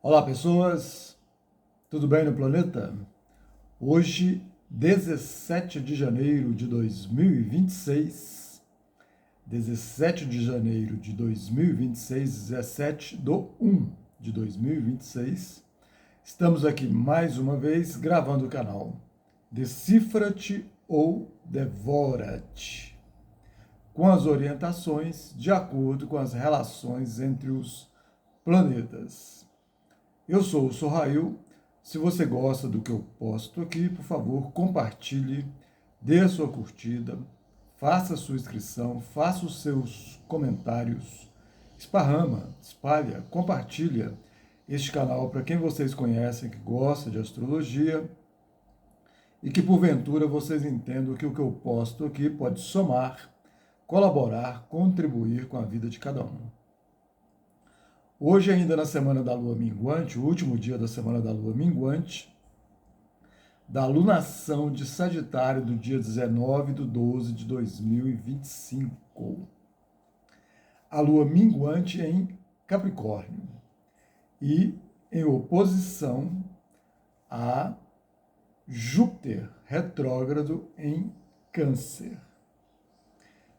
Olá, pessoas! Tudo bem no planeta? Hoje, 17 de janeiro de 2026, 17 de janeiro de 2026, 17 do 1 de 2026, estamos aqui mais uma vez gravando o canal Decifra-te ou Devora-te, com as orientações de acordo com as relações entre os planetas. Eu sou o Sorrail. Se você gosta do que eu posto aqui, por favor, compartilhe, dê a sua curtida, faça a sua inscrição, faça os seus comentários, esparrama, espalha, compartilha este canal para quem vocês conhecem que gosta de astrologia e que porventura vocês entendam que o que eu posto aqui pode somar, colaborar, contribuir com a vida de cada um. Hoje, ainda na semana da lua minguante, o último dia da semana da lua minguante, da alunação de Sagitário do dia 19/12 de 2025. A lua minguante em Capricórnio e em oposição a Júpiter retrógrado em Câncer.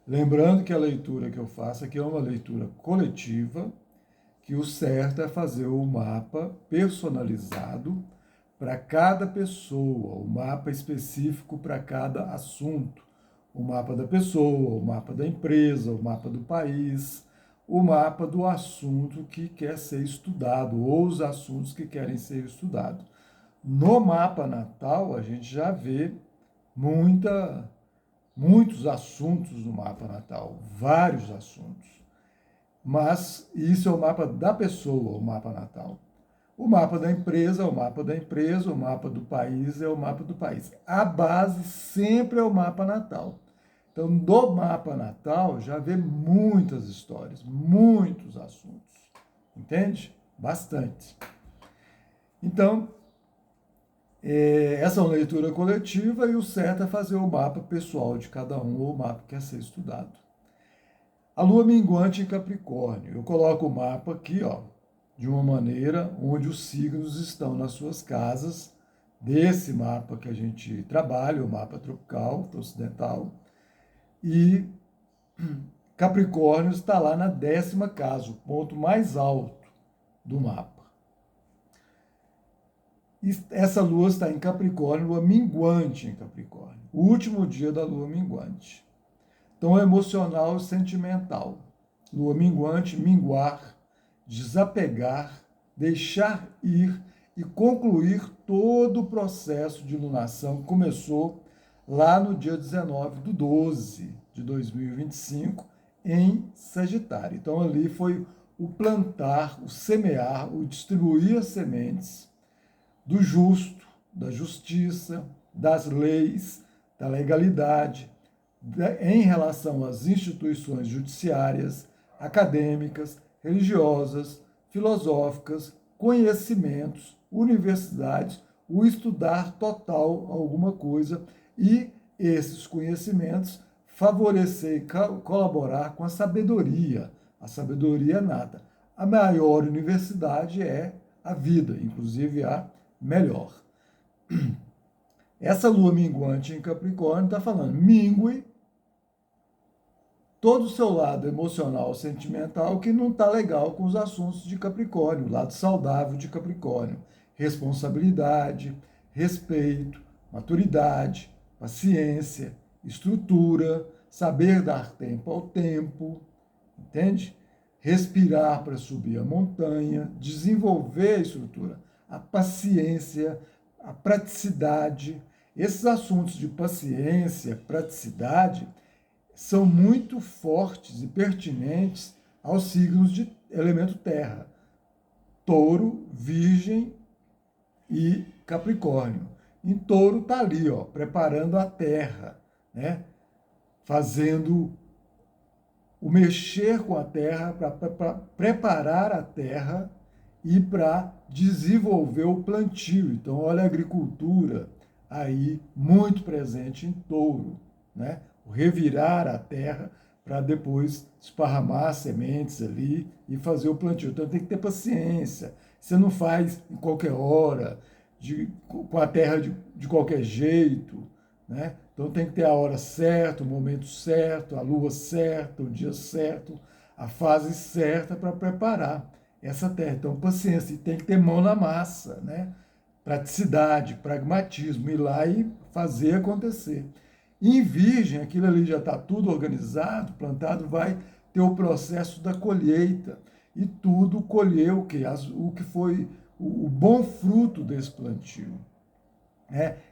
Lembrando que a leitura que eu faço aqui é uma leitura coletiva, que o certo é fazer o mapa personalizado para cada pessoa, o mapa específico para cada assunto, o mapa da pessoa, o mapa da empresa, o mapa do país, o mapa do assunto que quer ser estudado ou os assuntos que querem ser estudados. No mapa natal, a gente já vê muitos assuntos no mapa natal, vários assuntos. Mas isso é o mapa da pessoa, o mapa natal. O mapa da empresa é o mapa da empresa, o mapa do país é o mapa do país. A base sempre é o mapa natal. Então, do mapa natal já vê muitas histórias, muitos assuntos. Entende? Bastante. Então, essa é uma leitura coletiva e o certo é fazer o mapa pessoal de cada um, ou o mapa que quer ser estudado. A lua minguante em Capricórnio. Eu coloco o mapa aqui, ó, de uma maneira onde os signos estão nas suas casas, desse mapa que a gente trabalha, o mapa tropical, ocidental, e Capricórnio está lá na 10ª casa, o ponto mais alto do mapa. E essa lua está em Capricórnio, lua minguante em Capricórnio, o último dia da lua minguante. Então, emocional e sentimental. Lua minguante, minguar, desapegar, deixar ir e concluir todo o processo de lunação que começou lá no dia 19/12 de 2025 em Sagitário. Então, ali foi o plantar, o semear, o distribuir as sementes do justo, da justiça, das leis, da legalidade, em relação às instituições judiciárias, acadêmicas, religiosas, filosóficas, conhecimentos, universidades, o estudar total alguma coisa e esses conhecimentos favorecer e colaborar com a sabedoria nata. A maior universidade é a vida, inclusive a melhor. Essa lua minguante em Capricórnio está falando, mingue todo o seu lado emocional, sentimental, que não está legal com os assuntos de Capricórnio, o lado saudável de Capricórnio. Responsabilidade, respeito, maturidade, paciência, estrutura, saber dar tempo ao tempo, entende? Respirar para subir a montanha, desenvolver a estrutura, a paciência, a praticidade. Esses assuntos de paciência, praticidade, são muito fortes e pertinentes aos signos de elemento terra. Touro, Virgem e Capricórnio. Em Touro está ali, ó, preparando a terra, né? Fazendo o mexer com a terra para preparar a terra e para desenvolver o plantio. Então, olha a agricultura aí muito presente em Touro, né? O revirar a terra para depois esparramar as sementes ali e fazer o plantio. Então tem que ter paciência. Você não faz em qualquer hora, com a terra de qualquer jeito, né? Então tem que ter a hora certa, o momento certo, a lua certa, o dia certo, a fase certa para preparar essa terra. Então paciência, e tem que ter mão na massa, né? Praticidade, pragmatismo, ir lá e fazer acontecer. Em Virgem, aquilo ali já está tudo organizado, plantado, vai ter o processo da colheita. E tudo colher o que? O que foi o bom fruto desse plantio.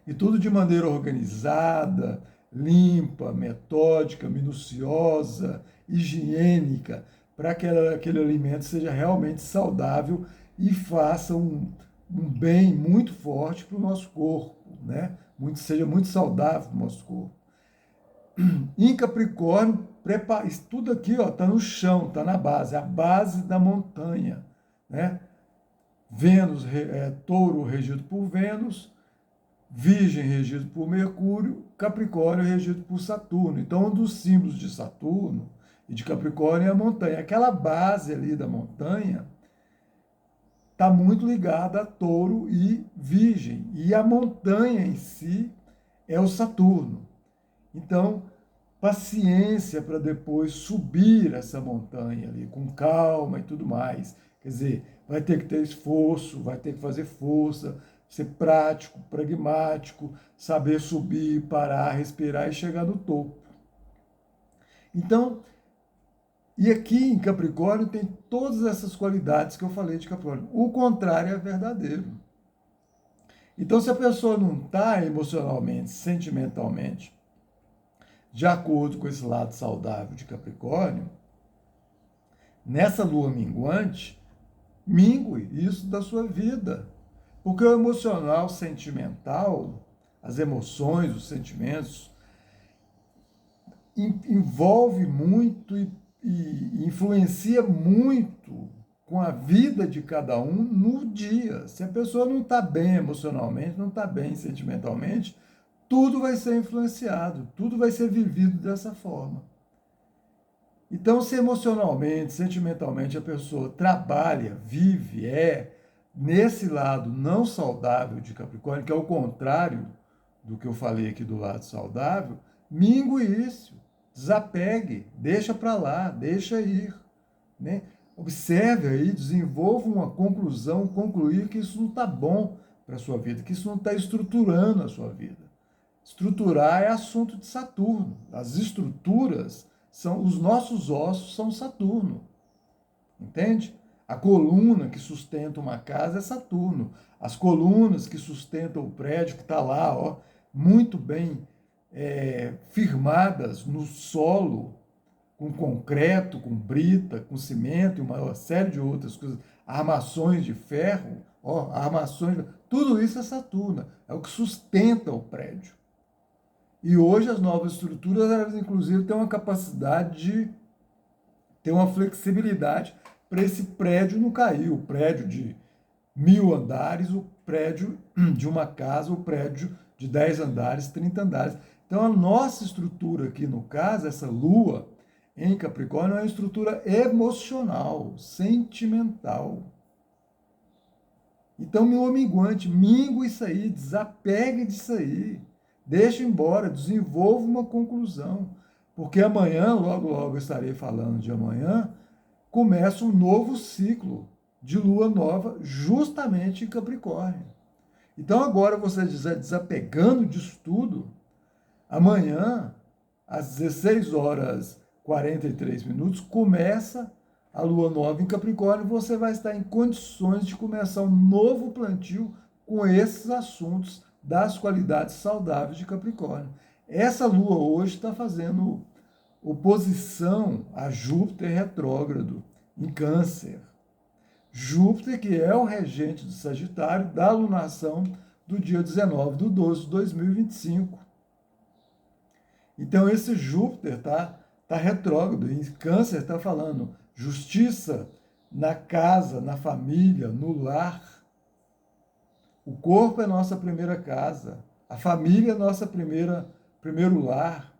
E tudo de maneira organizada, limpa, metódica, minuciosa, higiênica, para que aquele alimento seja realmente saudável e faça um bem muito forte para o nosso corpo, né? Seja muito saudável para o nosso corpo. Em Capricórnio, tudo aqui está no chão, está na base, a base da montanha, né? Vênus, Touro regido por Vênus, Virgem regido por Mercúrio, Capricórnio regido por Saturno. Então, um dos símbolos de Saturno e de Capricórnio é a montanha. Aquela base ali da montanha está muito ligada a Touro e Virgem. E a montanha em si é o Saturno. Então, paciência para depois subir essa montanha ali, com calma e tudo mais. Quer dizer, vai ter que ter esforço, vai ter que fazer força, ser prático, pragmático, saber subir, parar, respirar e chegar no topo. Então, e aqui em Capricórnio tem todas essas qualidades que eu falei de Capricórnio. O contrário é verdadeiro. Então, se a pessoa não está emocionalmente, sentimentalmente, de acordo com esse lado saudável de Capricórnio, nessa lua minguante, mingue isso da sua vida. Porque o emocional, sentimental, as emoções, os sentimentos, envolve muito e influencia muito com a vida de cada um no dia. Se a pessoa não está bem emocionalmente, não está bem sentimentalmente, tudo vai ser influenciado, tudo vai ser vivido dessa forma. Então, se emocionalmente, sentimentalmente a pessoa trabalha, vive, nesse lado não saudável de Capricórnio, que é o contrário do que eu falei aqui do lado saudável, mingue isso, desapegue, deixa para lá, deixa ir. Né? Observe aí, desenvolva uma conclusão, concluir que isso não está bom para a sua vida, que isso não está estruturando a sua vida. Estruturar é assunto de Saturno. As estruturas os nossos ossos são Saturno. Entende? A coluna que sustenta uma casa é Saturno. As colunas que sustentam o prédio que está lá, ó, muito bem firmadas no solo, com concreto, com brita, com cimento e uma série de outras coisas, armações de ferro, ó, tudo isso é Saturno, é o que sustenta o prédio. E hoje as novas estruturas, elas inclusive têm uma capacidade de ter uma flexibilidade para esse prédio não cair. O prédio de 1000 andares, o prédio de uma casa, o prédio de 10 andares, 30 andares. Então a nossa estrutura aqui, no caso, essa lua em Capricórnio, é uma estrutura emocional, sentimental. Então, meu amiguante, mingue isso aí, desapegue disso aí. Deixa embora, desenvolva uma conclusão. Porque amanhã, logo, logo eu estarei falando de amanhã, começa um novo ciclo de lua nova justamente em Capricórnio. Então agora você desapegando disso tudo, amanhã, às 16 horas 43 minutos, começa a lua nova em Capricórnio, você vai estar em condições de começar um novo plantio com esses assuntos das qualidades saudáveis de Capricórnio. Essa lua hoje está fazendo oposição a Júpiter retrógrado em Câncer. Júpiter, que é o regente do Sagitário, da lunação do dia 19/12/2025. Então, esse Júpiter tá retrógrado. Em Câncer está falando justiça na casa, na família, no lar. O corpo é nossa primeira casa. A família é nosso primeiro lar.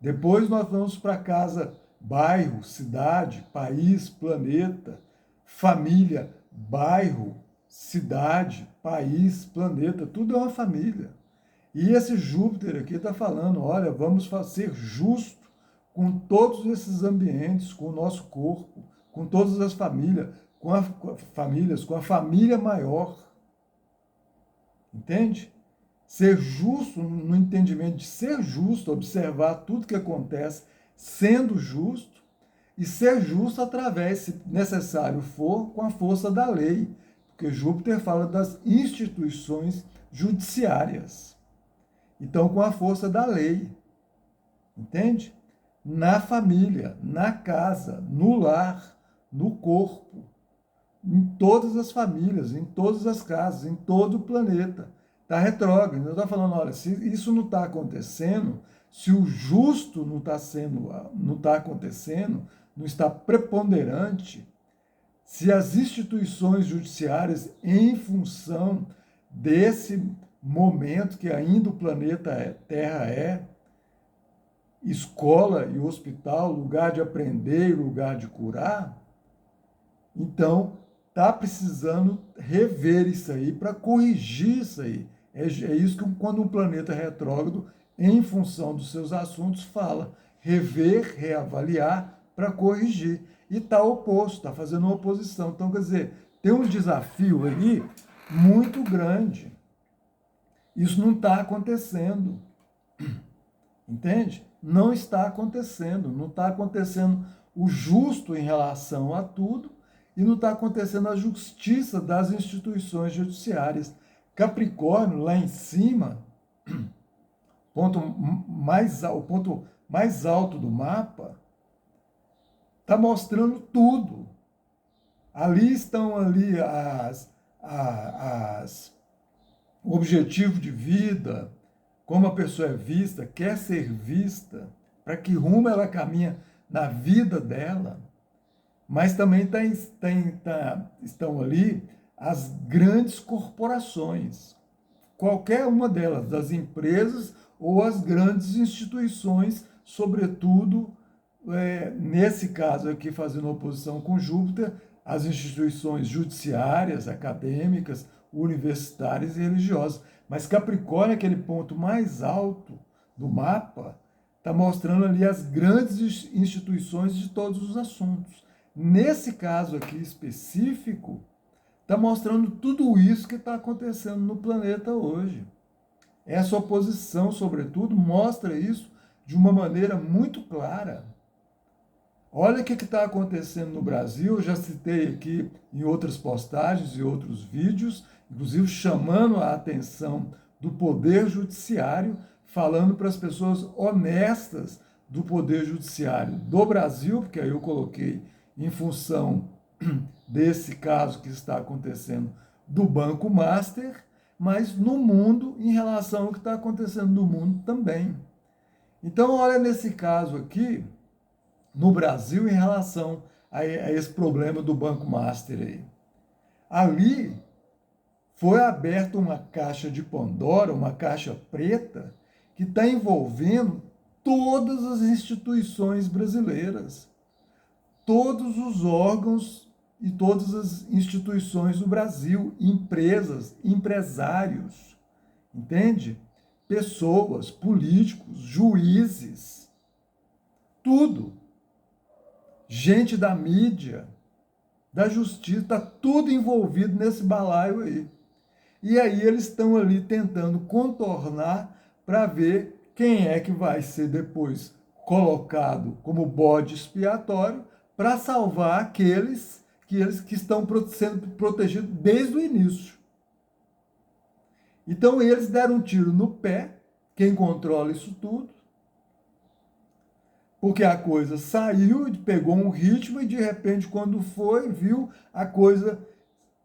Depois nós vamos para casa, bairro, cidade, país, planeta, família, bairro, cidade, país, planeta, tudo é uma família. E esse Júpiter aqui está falando, olha, vamos ser justo com todos esses ambientes, com o nosso corpo, com todas as famílias, com a família maior. Entende? Ser justo no entendimento de ser justo, observar tudo que acontece sendo justo, e ser justo através, se necessário for, com a força da lei, porque Júpiter fala das instituições judiciárias. Então, com a força da lei, entende? Na família, na casa, no lar, no corpo, em todas as famílias, em todas as casas, em todo o planeta. Está retrógrado. Eu estou falando, olha, se isso não está acontecendo, se o justo não está acontecendo, não está preponderante, se as instituições judiciárias, em função desse momento que ainda o planeta Terra é, escola e hospital, lugar de aprender e lugar de curar, então está precisando rever isso aí para corrigir isso aí. É isso que quando um planeta retrógrado, em função dos seus assuntos, fala. Rever, reavaliar para corrigir. E está oposto, está fazendo uma oposição. Então, quer dizer, tem um desafio aí muito grande. Isso não está acontecendo. Entende? Não está acontecendo. Não está acontecendo o justo em relação a tudo e não está acontecendo a justiça das instituições judiciárias. Capricórnio, lá em cima, o ponto mais alto do mapa, está mostrando tudo. Ali estão o objetivo de vida, como a pessoa é vista, quer ser vista, para que rumo ela caminha na vida dela. Mas também estão ali as grandes corporações, qualquer uma delas, das empresas ou as grandes instituições, sobretudo, nesse caso aqui, fazendo oposição com Júpiter, as instituições judiciárias, acadêmicas, universitárias e religiosas. Mas Capricórnio, aquele ponto mais alto do mapa, está mostrando ali as grandes instituições de todos os assuntos. Nesse caso aqui específico, está mostrando tudo isso que está acontecendo no planeta hoje. Essa oposição, sobretudo, mostra isso de uma maneira muito clara. Olha o que está acontecendo no Brasil, eu já citei aqui em outras postagens e outros vídeos, inclusive chamando a atenção do Poder Judiciário, falando para as pessoas honestas do Poder Judiciário do Brasil, porque aí eu coloquei em função desse caso que está acontecendo do Banco Master, mas no mundo, em relação ao que está acontecendo no mundo também. Então, olha nesse caso aqui, no Brasil, em relação a esse problema do Banco Master aí. Ali foi aberta uma caixa de Pandora, uma caixa preta, que está envolvendo todas as instituições brasileiras, todos os órgãos e todas as instituições do Brasil, empresas, empresários, entende? Pessoas, políticos, juízes, tudo. Gente da mídia, da justiça, está tudo envolvido nesse balaio aí. E aí eles estão ali tentando contornar para ver quem é que vai ser depois colocado como bode expiatório para salvar aqueles que estão sendo protegidos desde o início. Então eles deram um tiro no pé, quem controla isso tudo, porque a coisa saiu, pegou um ritmo e de repente quando foi, viu, a coisa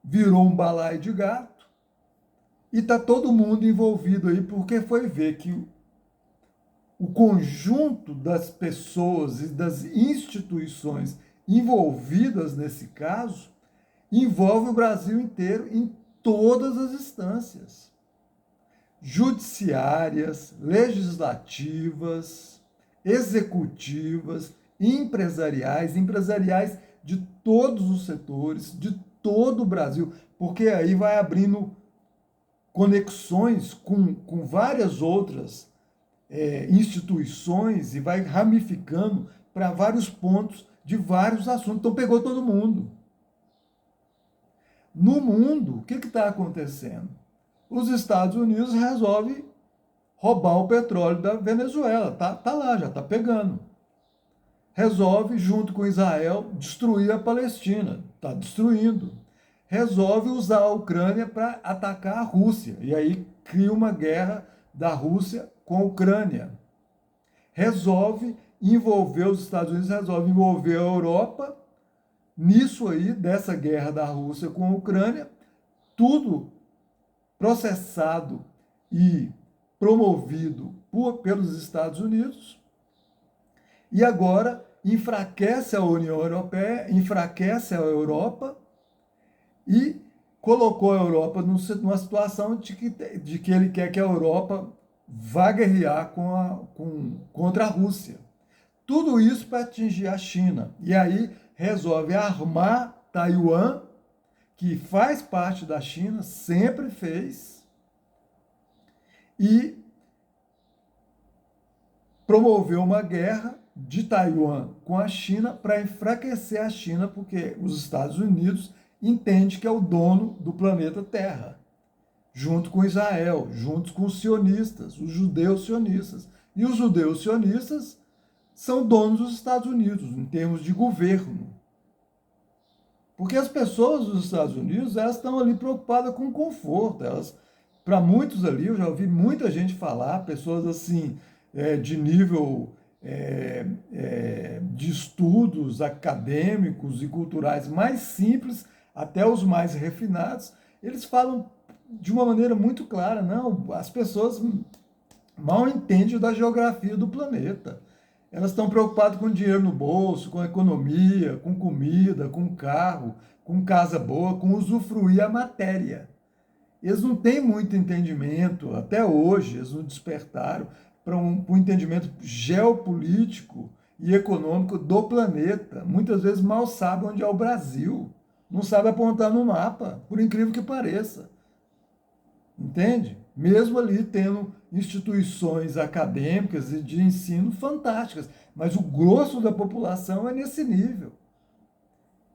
virou um balaio de gato e está todo mundo envolvido aí porque foi ver que o conjunto das pessoas e das instituições envolvidas nesse caso envolve o Brasil inteiro em todas as instâncias, judiciárias, legislativas, executivas, empresariais de todos os setores, de todo o Brasil, porque aí vai abrindo conexões com várias outras instituições e vai ramificando para vários pontos de vários assuntos. Então pegou todo mundo. No mundo, o que está acontecendo? Os Estados Unidos resolvem roubar o petróleo da Venezuela. Tá lá, já está pegando. Resolve, junto com Israel, destruir a Palestina. Está destruindo. Resolve usar a Ucrânia para atacar a Rússia. E aí cria uma guerra da Rússia com a Ucrânia. Resolve envolver, os Estados Unidos resolve envolver a Europa nisso aí, dessa guerra da Rússia com a Ucrânia, tudo processado e promovido pelos Estados Unidos, e agora enfraquece a União Europeia, enfraquece a Europa e colocou a Europa numa situação de que ele quer que a Europa vá guerrear contra a Rússia. Tudo isso para atingir a China. E aí resolve armar Taiwan, que faz parte da China, sempre fez, e promoveu uma guerra de Taiwan com a China para enfraquecer a China, porque os Estados Unidos entendem que é o dono do planeta Terra, junto com Israel, junto com os sionistas, os judeus sionistas. E os judeus sionistas são donos dos Estados Unidos, em termos de governo. Porque as pessoas dos Estados Unidos, elas estão ali preocupadas com conforto. Para muitos ali, eu já ouvi muita gente falar, pessoas assim, de nível de estudos acadêmicos e culturais mais simples, até os mais refinados, eles falam de uma maneira muito clara, não, as pessoas mal entendem da geografia do planeta. Elas estão preocupadas com dinheiro no bolso, com economia, com comida, com carro, com casa boa, com usufruir a matéria. Eles não têm muito entendimento, até hoje, eles não despertaram para um entendimento geopolítico e econômico do planeta. Muitas vezes mal sabem onde é o Brasil, não sabem apontar no mapa, por incrível que pareça. Entende? Mesmo ali tendo instituições acadêmicas e de ensino fantásticas, mas o grosso da população é nesse nível.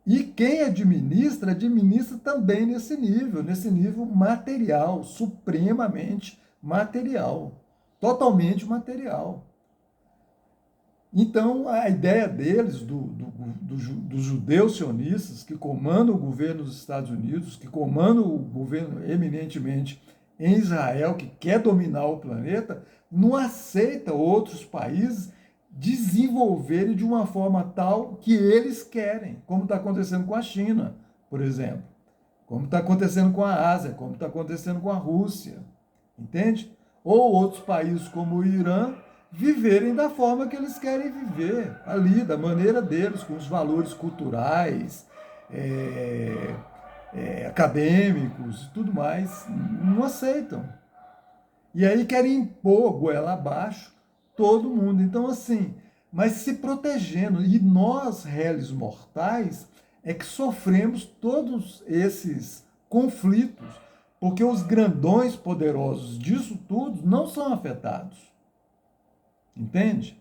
E quem administra, administra também nesse nível material, supremamente material, totalmente material. Então, a ideia deles, dos judeus sionistas, que comandam o governo dos Estados Unidos, que comandam o governo eminentemente em Israel, que quer dominar o planeta, não aceita outros países desenvolverem de uma forma tal que eles querem, como está acontecendo com a China, por exemplo, como está acontecendo com a Ásia, como está acontecendo com a Rússia, entende? Ou outros países como o Irã viverem da forma que eles querem viver, ali, da maneira deles, com os valores culturais, acadêmicos e tudo mais, não aceitam. E aí querem impor goela abaixo todo mundo. Então, assim, mas se protegendo. E nós, réis mortais, é que sofremos todos esses conflitos, porque os grandões poderosos disso tudo não são afetados. Entende?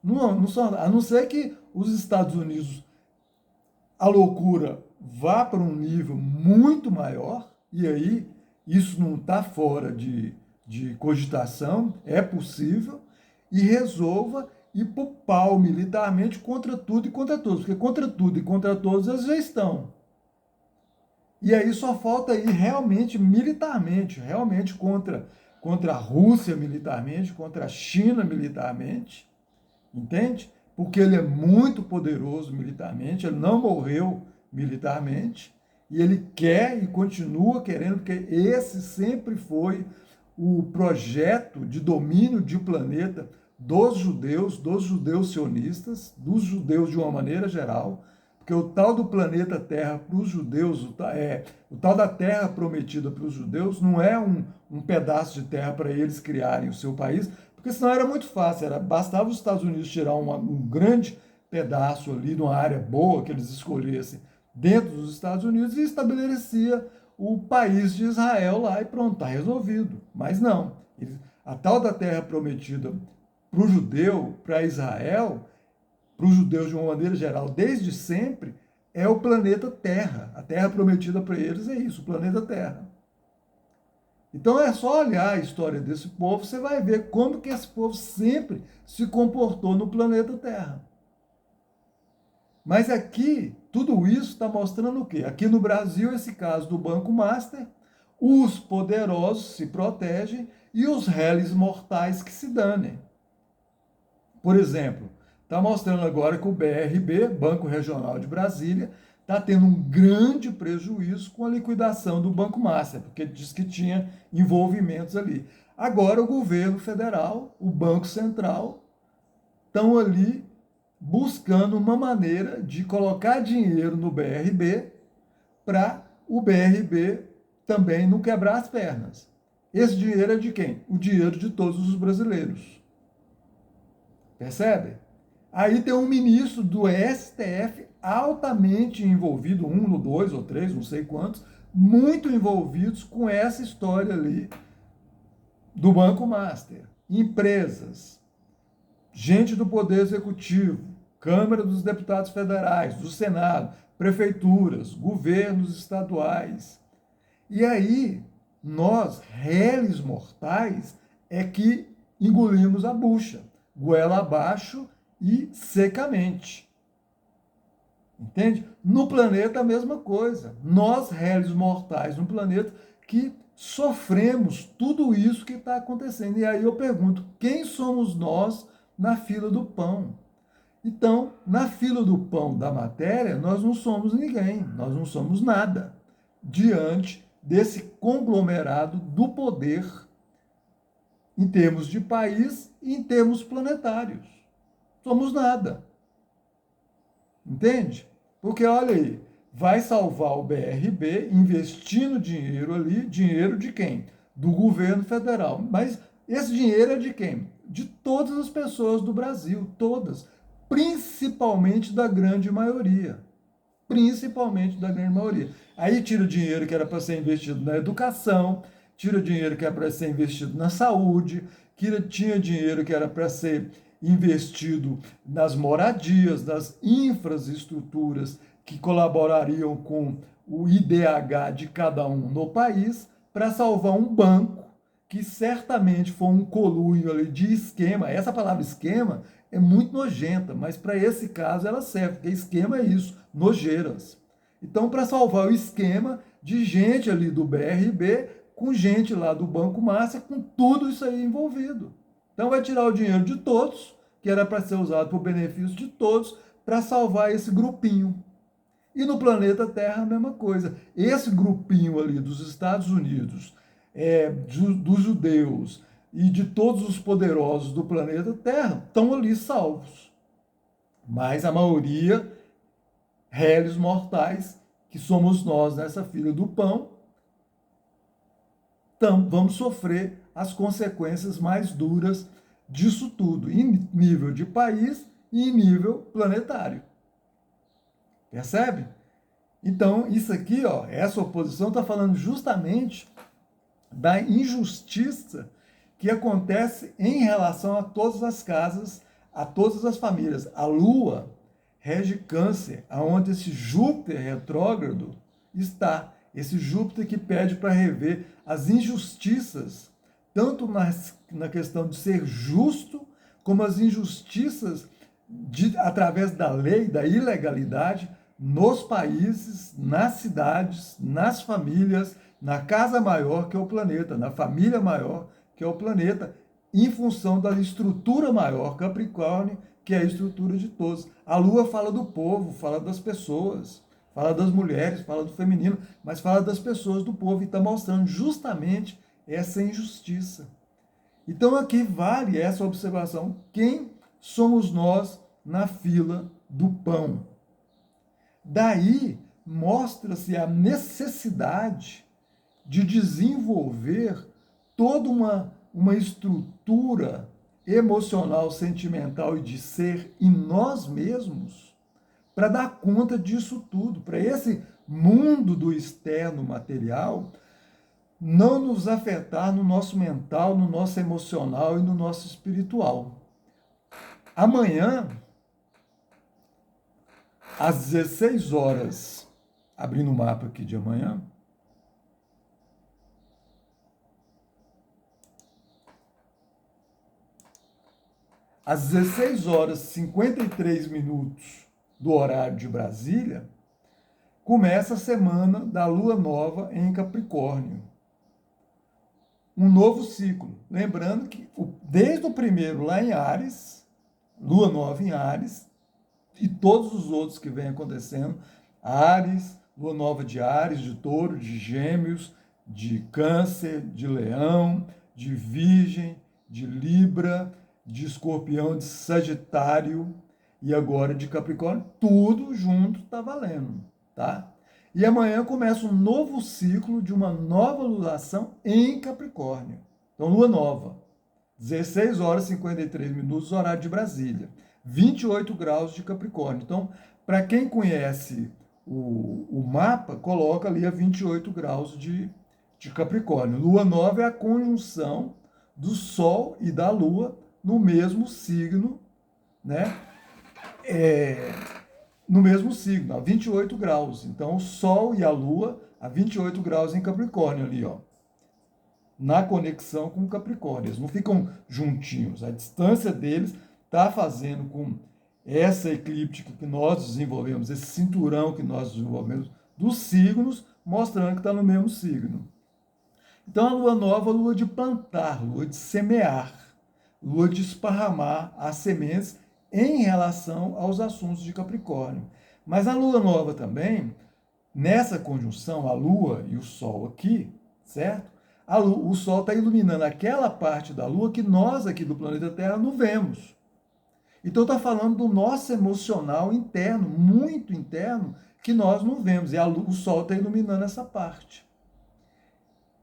Não são, a não ser que os Estados Unidos, a loucura vá para um nível muito maior, e aí isso não está fora de cogitação, é possível, e resolva ir para o pau militarmente contra tudo e contra todos, porque contra tudo e contra todos eles já estão. E aí só falta ir realmente militarmente, realmente contra a Rússia militarmente, contra a China militarmente, entende? Porque ele é muito poderoso militarmente, ele não morreu militarmente, e ele quer e continua querendo, porque esse sempre foi o projeto de domínio de planeta dos judeus sionistas, dos judeus de uma maneira geral, porque o tal do planeta Terra para os judeus, o tal da terra prometida para os judeus, não é um pedaço de terra para eles criarem o seu país, Porque senão era muito fácil, bastava os Estados Unidos tirar um grande pedaço ali, de uma área boa que eles escolhessem dentro dos Estados Unidos e estabelecia o país de Israel lá e pronto, está resolvido. Mas não, a tal da terra prometida para o judeu, para Israel, para os judeus de uma maneira geral, desde sempre, é o planeta Terra. A terra prometida para eles é isso, o planeta Terra. Então é só olhar a história desse povo, você vai ver como que esse povo sempre se comportou no planeta Terra. Mas aqui, tudo isso está mostrando o quê? Aqui no Brasil, esse caso do Banco Master, os poderosos se protegem e os réis mortais que se danem. Por exemplo, está mostrando agora que o BRB, Banco Regional de Brasília, está tendo um grande prejuízo com a liquidação do Banco Master, porque diz que tinha envolvimentos ali. Agora o governo federal, o Banco Central, estão ali buscando uma maneira de colocar dinheiro no BRB para o BRB também não quebrar as pernas. Esse dinheiro é de quem? O dinheiro de todos os brasileiros. Percebe? Aí tem um ministro do STF altamente envolvido, um, dois ou três, não sei quantos, muito envolvidos com essa história ali do Banco Master. Empresas, gente do Poder Executivo, Câmara dos Deputados Federais, do Senado, prefeituras, governos estaduais. E aí, nós, réis mortais, é que engolimos a bucha, goela abaixo e secamente. Entende? No planeta a mesma coisa. Nós, réis mortais, no planeta que sofremos tudo isso que está acontecendo. E aí eu pergunto, quem somos nós na fila do pão? Então, na fila do pão da matéria, nós não somos ninguém, nós não somos nada diante desse conglomerado do poder em termos de país e em termos planetários. Somos nada. Entende? Porque, olha aí, vai salvar o BRB investindo dinheiro ali, dinheiro de quem? Do governo federal. Mas esse dinheiro é de quem? De todas as pessoas do Brasil, todas. Principalmente da grande maioria. Principalmente da grande maioria. Aí tira o dinheiro que era para ser investido na educação, tira o dinheiro que era para ser investido na saúde, tinha dinheiro que era para ser investido nas moradias, nas infraestruturas que colaborariam com o IDH de cada um no país, para salvar um banco que certamente foi um conluio ali de esquema. Essa palavra esquema é muito nojenta, mas para esse caso ela serve, porque esquema é isso, nojeiras. Então, para salvar o esquema de gente ali do BRB, com gente lá do Banco Master, com tudo isso aí envolvido. Então, vai tirar o dinheiro de todos, que era para ser usado para o benefício de todos, para salvar esse grupinho. E no planeta Terra, a mesma coisa. Esse grupinho ali dos Estados Unidos, dos judeus e de todos os poderosos do planeta Terra estão ali salvos. Mas a maioria, réis mortais, que somos nós nessa fila do pão, vamos sofrer as consequências mais duras disso tudo, em nível de país e em nível planetário. Percebe? Então, isso aqui, ó, essa oposição está falando justamente da injustiça que acontece em relação a todas as casas, a todas as famílias. A Lua rege Câncer, aonde esse Júpiter retrógrado está. Esse Júpiter que pede para rever as injustiças, tanto na questão de ser justo, como as injustiças através da lei, da ilegalidade, nos países, nas cidades, nas famílias, na casa maior que é o planeta, na família maior que é o planeta, em função da estrutura maior, Capricórnio, que é a estrutura de todos. A Lua fala do povo, fala das pessoas, fala das mulheres, fala do feminino, mas fala das pessoas, do povo, e está mostrando justamente essa injustiça. Então aqui vale essa observação. Quem somos nós na fila do pão? Daí mostra-se a necessidade de desenvolver toda uma estrutura emocional, sentimental e de ser em nós mesmos para dar conta disso tudo, para esse mundo do externo material não nos afetar no nosso mental, no nosso emocional e no nosso espiritual. Amanhã, às 16 horas, abrindo o mapa aqui de amanhã, às 16 horas e 53 minutos do horário de Brasília, começa a semana da Lua Nova em Capricórnio. Um novo ciclo. Lembrando que desde o primeiro lá em Áries, Lua Nova em Áries, e todos os outros que vêm acontecendo, Áries, Lua Nova de Áries, de Touro, de Gêmeos, de Câncer, de Leão, de Virgem, de Libra, de Escorpião, de Sagitário e agora de Capricórnio, tudo junto está valendo, tá? E amanhã começa um novo ciclo de uma nova lunação em Capricórnio. Então, Lua Nova, 16 horas e 53 minutos, horário de Brasília. 28 graus de Capricórnio. Então, para quem conhece o mapa, coloca ali a 28 graus de Capricórnio. Lua Nova é a conjunção do Sol e da Lua no mesmo signo, né? No mesmo signo, a 28 graus. Então, o Sol e a Lua a 28 graus em Capricórnio ali, ó. Na conexão com Capricórnio. Eles não ficam juntinhos. A distância deles está fazendo com essa eclíptica que nós desenvolvemos, esse cinturão que nós desenvolvemos dos signos, mostrando que está no mesmo signo. Então, a lua nova, lua de plantar, lua de semear, lua de esparramar as sementes em relação aos assuntos de Capricórnio. Mas a lua nova também, nessa conjunção, a lua e o sol aqui, certo? O sol está iluminando aquela parte da lua que nós aqui do planeta Terra não vemos. Então está falando do nosso emocional interno, muito interno, que nós não vemos. E o sol está iluminando essa parte.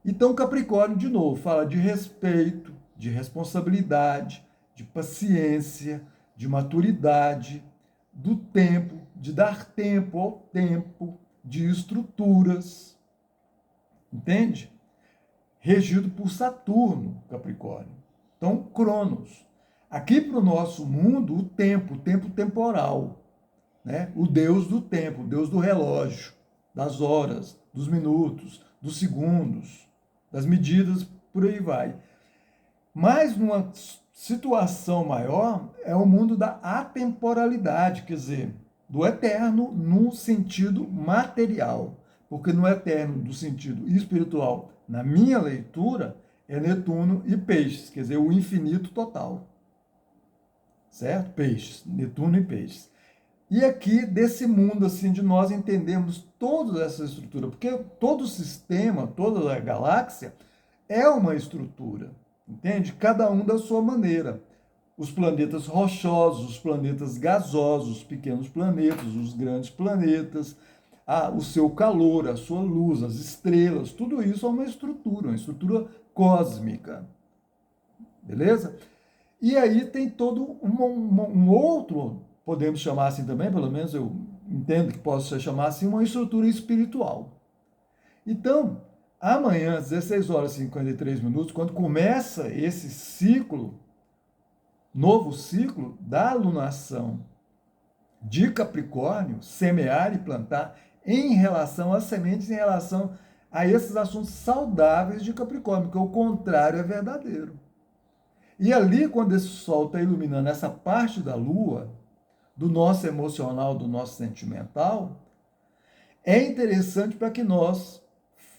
Então Capricórnio, de novo, fala de respeito, de responsabilidade, de paciência, de maturidade, do tempo, de dar tempo ao tempo, de estruturas. Entende? Regido por Saturno, Capricórnio. Então, Cronos. Aqui para o nosso mundo, o tempo temporal, né? O deus do tempo, o deus do relógio, das horas, dos minutos, dos segundos, das medidas, por aí vai. Mas numa situação maior, é o mundo da atemporalidade, quer dizer, do eterno no sentido material. Porque no eterno, do sentido espiritual, na minha leitura, é Netuno e Peixes, quer dizer, o infinito total. Certo? Peixes, Netuno e Peixes. E aqui, desse mundo, assim, de nós entendermos toda essa estrutura, porque todo o sistema, toda a galáxia é uma estrutura, entende? Cada um da sua maneira. Os planetas rochosos, os planetas gasosos, os pequenos planetas, os grandes planetas, o seu calor, a sua luz, as estrelas, tudo isso é uma estrutura cósmica. Beleza? E aí tem todo um outro, podemos chamar assim também, pelo menos eu entendo que possa chamar assim, uma estrutura espiritual. Então, amanhã, às 16 horas e 53 minutos, quando começa esse ciclo, novo ciclo da lunação de Capricórnio, semear e plantar, em relação às sementes, em relação a esses assuntos saudáveis de Capricórnio, porque o contrário é verdadeiro. E ali, quando esse sol está iluminando essa parte da lua, do nosso emocional, do nosso sentimental, é interessante para que nós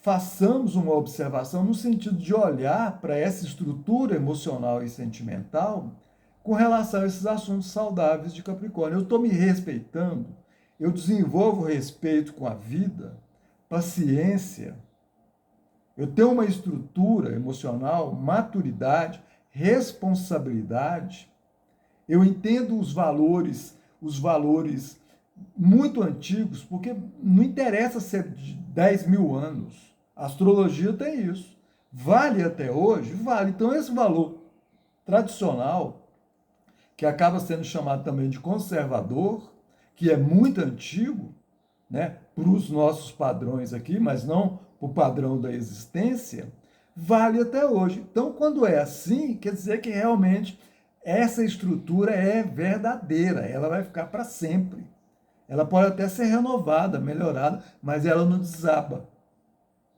façamos uma observação no sentido de olhar para essa estrutura emocional e sentimental com relação a esses assuntos saudáveis de Capricórnio. Eu estou me respeitando, eu desenvolvo respeito com a vida, paciência, eu tenho uma estrutura emocional, maturidade, responsabilidade, eu entendo os valores muito antigos, porque não interessa ser de 10 mil anos, a astrologia tem isso, vale até hoje? Vale, então esse valor tradicional, que acaba sendo chamado também de conservador, que é muito antigo, né, para os nossos padrões aqui, mas não para o padrão da existência, vale até hoje. Então, quando é assim, quer dizer que realmente essa estrutura é verdadeira, ela vai ficar para sempre. Ela pode até ser renovada, melhorada, mas ela não desaba.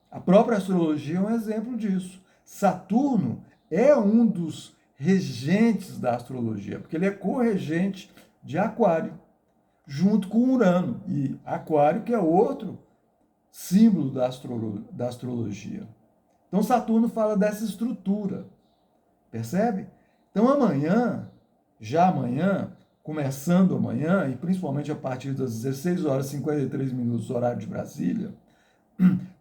A própria astrologia é um exemplo disso. Saturno é um dos regentes da astrologia, porque ele é corregente de Aquário, junto com Urano. E Aquário, que é outro símbolo da astrologia. Então, Saturno fala dessa estrutura, percebe? Então, já amanhã, começando amanhã, e principalmente a partir das 16 horas e 53 minutos, horário de Brasília,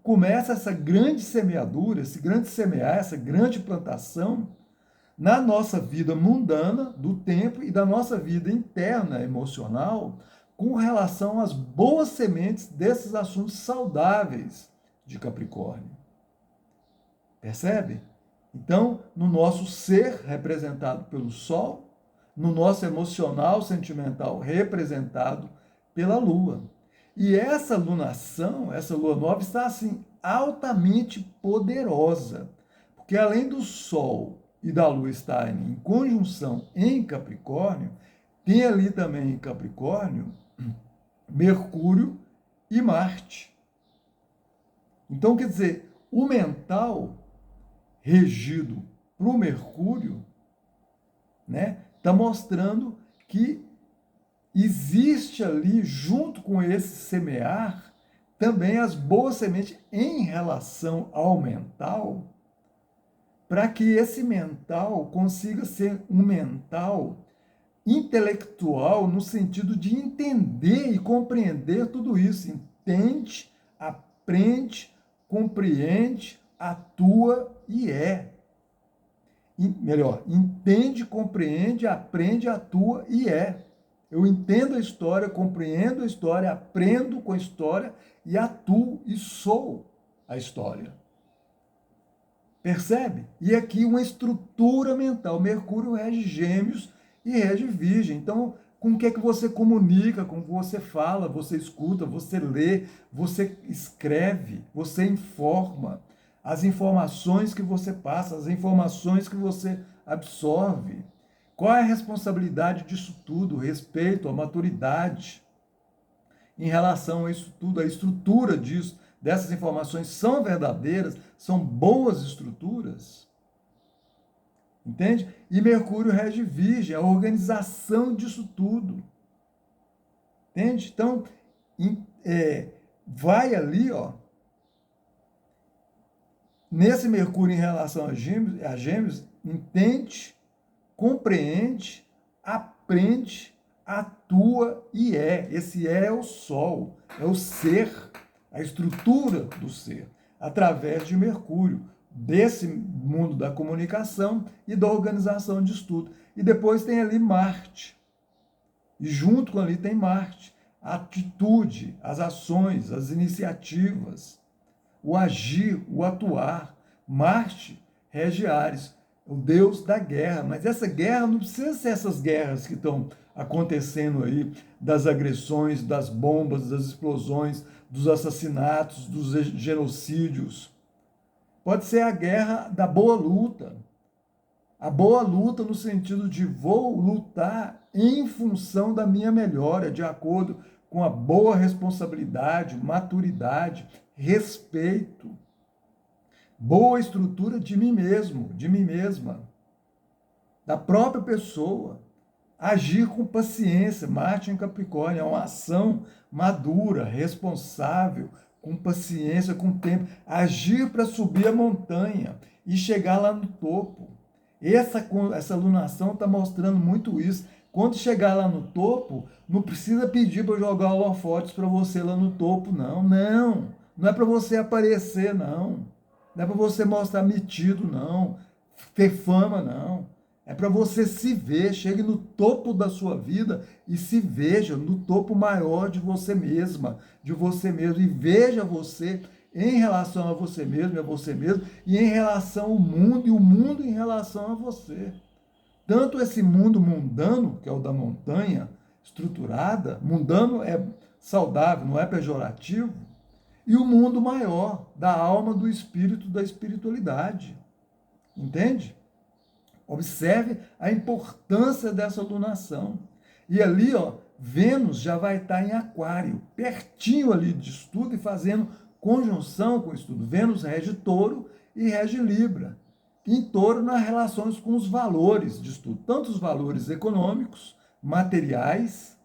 começa essa grande semeadura, esse grande semear, essa grande plantação na nossa vida mundana do tempo e da nossa vida interna emocional com relação às boas sementes desses assuntos saudáveis de Capricórnio. Percebe? Então, no nosso ser representado pelo Sol, no nosso emocional sentimental representado pela Lua. E essa lunação, essa lua nova, está assim altamente poderosa, porque além do Sol e da Lua estarem em conjunção em Capricórnio, tem ali também em Capricórnio Mercúrio e Marte. Então, quer dizer, o mental regido para o Mercúrio, né, está mostrando que existe ali, junto com esse semear, também as boas sementes em relação ao mental, para que esse mental consiga ser um mental intelectual no sentido de entender e compreender tudo isso. Entende, aprende, compreende, atua e é. Melhor, entende, compreende, aprende, atua e é. Eu entendo a história, compreendo a história, aprendo com a história e atuo e sou a história. Percebe? E aqui uma estrutura mental. Mercúrio rege Gêmeos e rege Virgem. Então, com o que é que você comunica, com o que você fala, você escuta, você lê, você escreve, você informa. As informações que você passa, as informações que você absorve. Qual é a responsabilidade disso tudo? O respeito, a maturidade em relação a isso tudo, a estrutura disso, dessas informações são verdadeiras, são boas estruturas. Entende? E Mercúrio rege Virgem, a organização disso tudo. Entende? Então, vai ali, ó, nesse Mercúrio em relação a Gêmeos, entende, compreende, aprende, atua e é. Esse é o Sol, é o ser, a estrutura do ser, através de Mercúrio, desse mundo da comunicação e da organização de estudo. E depois tem ali Marte. E junto com ali tem Marte, a atitude, as ações, as iniciativas, o agir, o atuar. Marte rege Áries, o deus da guerra, mas essa guerra não precisa ser essas guerras que estão acontecendo aí, das agressões, das bombas, das explosões, dos assassinatos, dos genocídios. Pode ser a guerra da boa luta. A boa luta no sentido de vou lutar em função da minha melhora, de acordo com a boa responsabilidade, maturidade, respeito, boa estrutura de mim mesmo, de mim mesma, da própria pessoa. Agir com paciência, Marte em Capricórnio, é uma ação madura, responsável, com paciência, com tempo. Agir para subir a montanha e chegar lá no topo. Essa alunação está mostrando muito isso. Quando chegar lá no topo, não precisa pedir para jogar holofotes para você lá no topo, não. Não, não é para você aparecer, não. Não é para você mostrar metido, não. Ter fama, não. É para você se ver, chegue no topo da sua vida e se veja no topo maior de você mesma, de você mesmo. E veja você em relação a você mesmo e a você mesmo, e em relação ao mundo, e o mundo em relação a você. tanto esse mundo mundano, que é o da montanha estruturada, mundano é saudável, não é pejorativo, e o mundo maior, da alma, do espírito, da espiritualidade. Entende? Observe a importância dessa lunação. E ali, ó, Vênus já vai estar em Aquário, pertinho ali de estudo e fazendo conjunção com o estudo. Vênus rege Touro e rege Libra. Em Touro, nas relações com os valores de estudo, tanto os valores econômicos, materiais,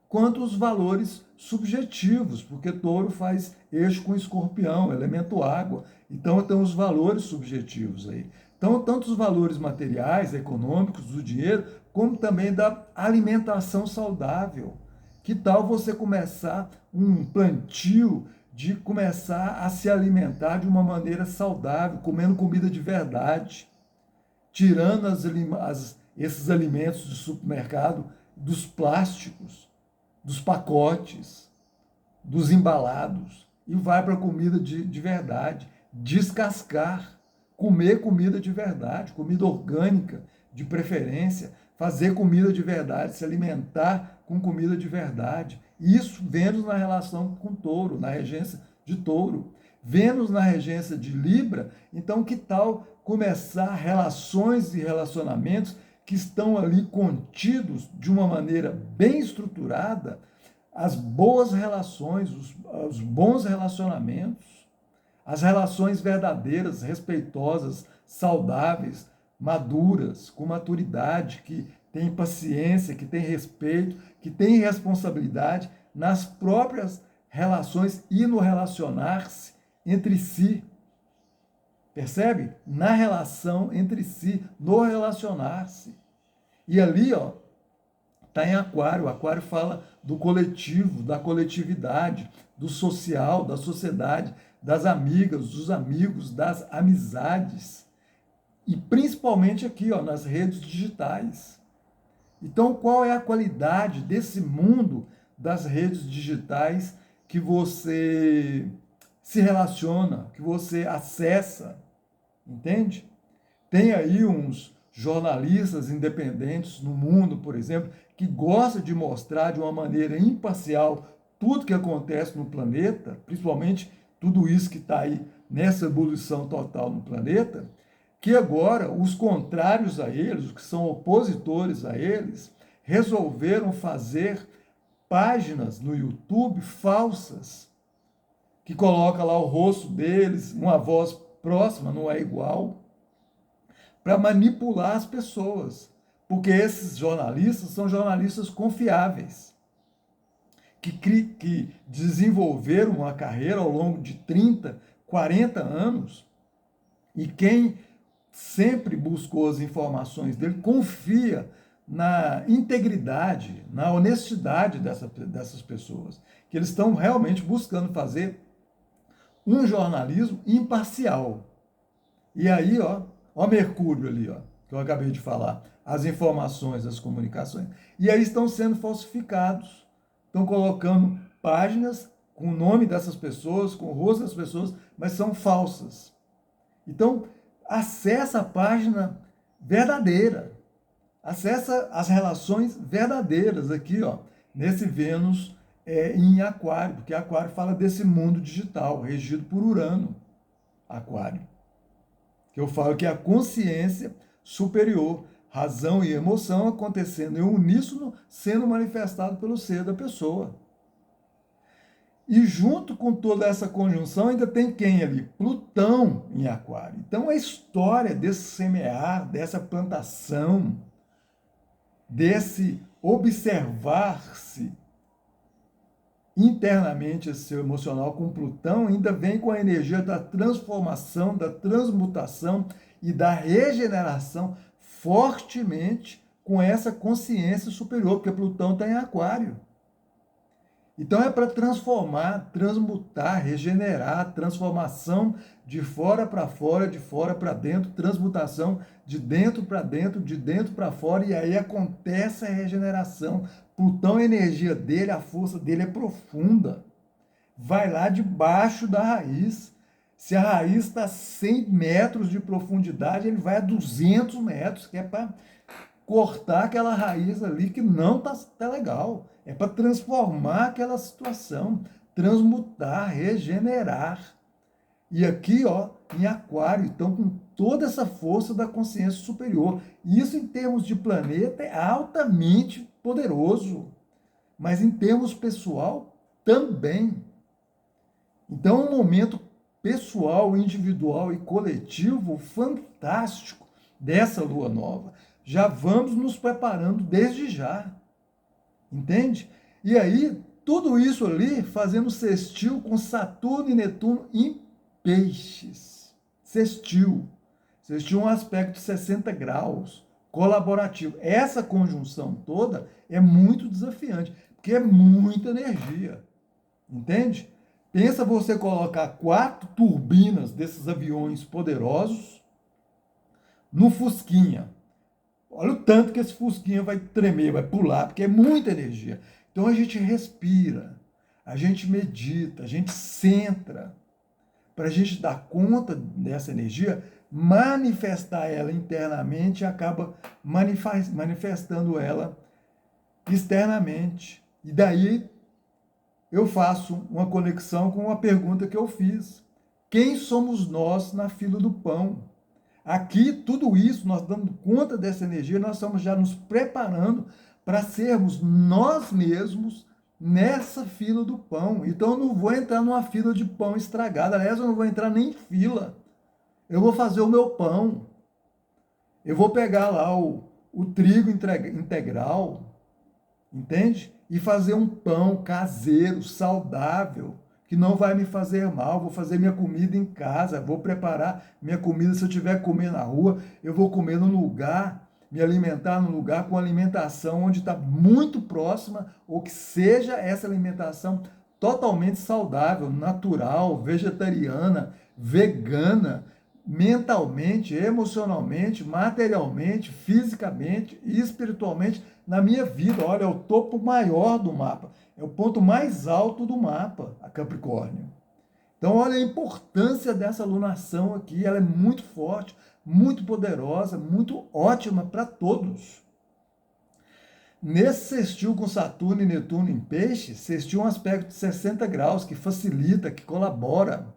quanto os valores subjetivos, porque Touro faz eixo com Escorpião, elemento água. Então, tem os valores subjetivos aí. Então, tanto os valores materiais, econômicos, do dinheiro, como também da alimentação saudável. Que tal você começar um plantio de começar a se alimentar de uma maneira saudável, comendo comida de verdade, tirando esses alimentos do supermercado, dos plásticos, dos pacotes, dos embalados, e vai para a comida de verdade, descascar, comer comida de verdade, comida orgânica, de preferência, fazer comida de verdade, se alimentar com comida de verdade. Isso Vênus na relação com Touro, na regência de Touro. Vênus na regência de Libra, então que tal começar relações e relacionamentos que estão ali contidos de uma maneira bem estruturada, as boas relações, os bons relacionamentos, as relações verdadeiras, respeitosas, saudáveis, maduras, com maturidade, que tem paciência, que tem respeito, que tem responsabilidade nas próprias relações e no relacionar-se entre si. Percebe? Na relação entre si, no relacionar-se. E ali, ó, está em Aquário. O Aquário fala do coletivo, da coletividade, do social, da sociedade, das amigas, dos amigos, das amizades. E principalmente aqui, ó, nas redes digitais. Então, qual é a qualidade desse mundo das redes digitais que você se relaciona, que você acessa? Entende? Tem aí uns jornalistas independentes no mundo, por exemplo, que gostam de mostrar de uma maneira imparcial tudo que acontece no planeta, principalmente tudo isso que está aí nessa ebulição total no planeta, que agora os contrários a eles, os que são opositores a eles, resolveram fazer páginas no YouTube falsas, que coloca lá o rosto deles, uma voz próxima, não é igual, para manipular as pessoas. Porque esses jornalistas são jornalistas confiáveis, que desenvolveram uma carreira ao longo de 30, 40 anos, e quem sempre buscou as informações dele confia na integridade, na honestidade dessas pessoas, que eles estão realmente buscando fazer um jornalismo imparcial. E aí, ó Mercúrio ali, ó, que eu acabei de falar, as informações, as comunicações. E aí estão sendo falsificados. Estão colocando páginas com o nome dessas pessoas, com o rosto das pessoas, mas são falsas. Então, acessa a página verdadeira. Acessa as relações verdadeiras aqui, ó, nesse Vênus em Aquário, porque Aquário fala desse mundo digital, regido por Urano. Aquário. Que eu falo que é a consciência superior, razão e emoção acontecendo em uníssono, sendo manifestado pelo ser da pessoa. E junto com toda essa conjunção ainda tem quem ali? Plutão em Aquário. Então a história desse semear, dessa plantação, desse observar-se internamente esse seu emocional com Plutão, ainda vem com a energia da transformação, da transmutação e da regeneração fortemente com essa consciência superior, porque Plutão está em Aquário. Então é para transformar, transmutar, regenerar, transformação de fora para fora, de fora para dentro, transmutação de dentro para dentro, de dentro para fora, e aí acontece a regeneração. Plutão, a energia dele, a força dele é profunda. Vai lá debaixo da raiz. Se a raiz está a 100 metros de profundidade, ele vai a 200 metros, que é para cortar aquela raiz ali que não tá legal. É para transformar aquela situação, transmutar, regenerar. E aqui, ó, em Aquário, então com toda essa força da consciência superior. Isso em termos de planeta é altamente poderoso, mas em termos pessoal também. Então, um momento pessoal, individual e coletivo fantástico dessa lua nova. Já vamos nos preparando desde já. Entende? E aí, tudo isso ali fazendo sextil com Saturno e Netuno em Peixes. Sextil. Sextil é um aspecto de 60 graus, colaborativo. Essa conjunção toda é muito desafiante, porque é muita energia. Entende? Pensa você colocar 4 turbinas desses aviões poderosos no Fusquinha. Olha o tanto que esse Fusquinha vai tremer, vai pular, porque é muita energia. Então a gente respira, a gente medita, a gente centra, para a gente dar conta dessa energia, manifestar ela internamente e acaba manifestando ela externamente. E daí eu faço uma conexão com uma pergunta que eu fiz. Quem somos nós na fila do pão? Aqui, tudo isso, nós dando conta dessa energia, nós estamos já nos preparando para sermos nós mesmos nessa fila do pão. Então, eu não vou entrar numa fila de pão estragada. Aliás, eu não vou entrar nem em fila. Eu vou fazer o meu pão. Eu vou pegar lá o trigo integral, entende? E fazer um pão caseiro, saudável, que não vai me fazer mal. Vou fazer minha comida em casa, vou preparar minha comida. Se eu tiver que comer na rua, eu vou comer num lugar, me alimentar num lugar com alimentação onde está muito próxima, ou que seja essa alimentação totalmente saudável, natural, vegetariana, vegana, mentalmente, emocionalmente, materialmente, fisicamente e espiritualmente na minha vida. Olha, é o topo maior do mapa, é o ponto mais alto do mapa, a Capricórnio. Então, olha a importância dessa alunação aqui, ela é muito forte, muito poderosa, muito ótima para todos. Nesse sextil com Saturno e Netuno em Peixes, sextil é um aspecto de 60 graus, que facilita, que colabora.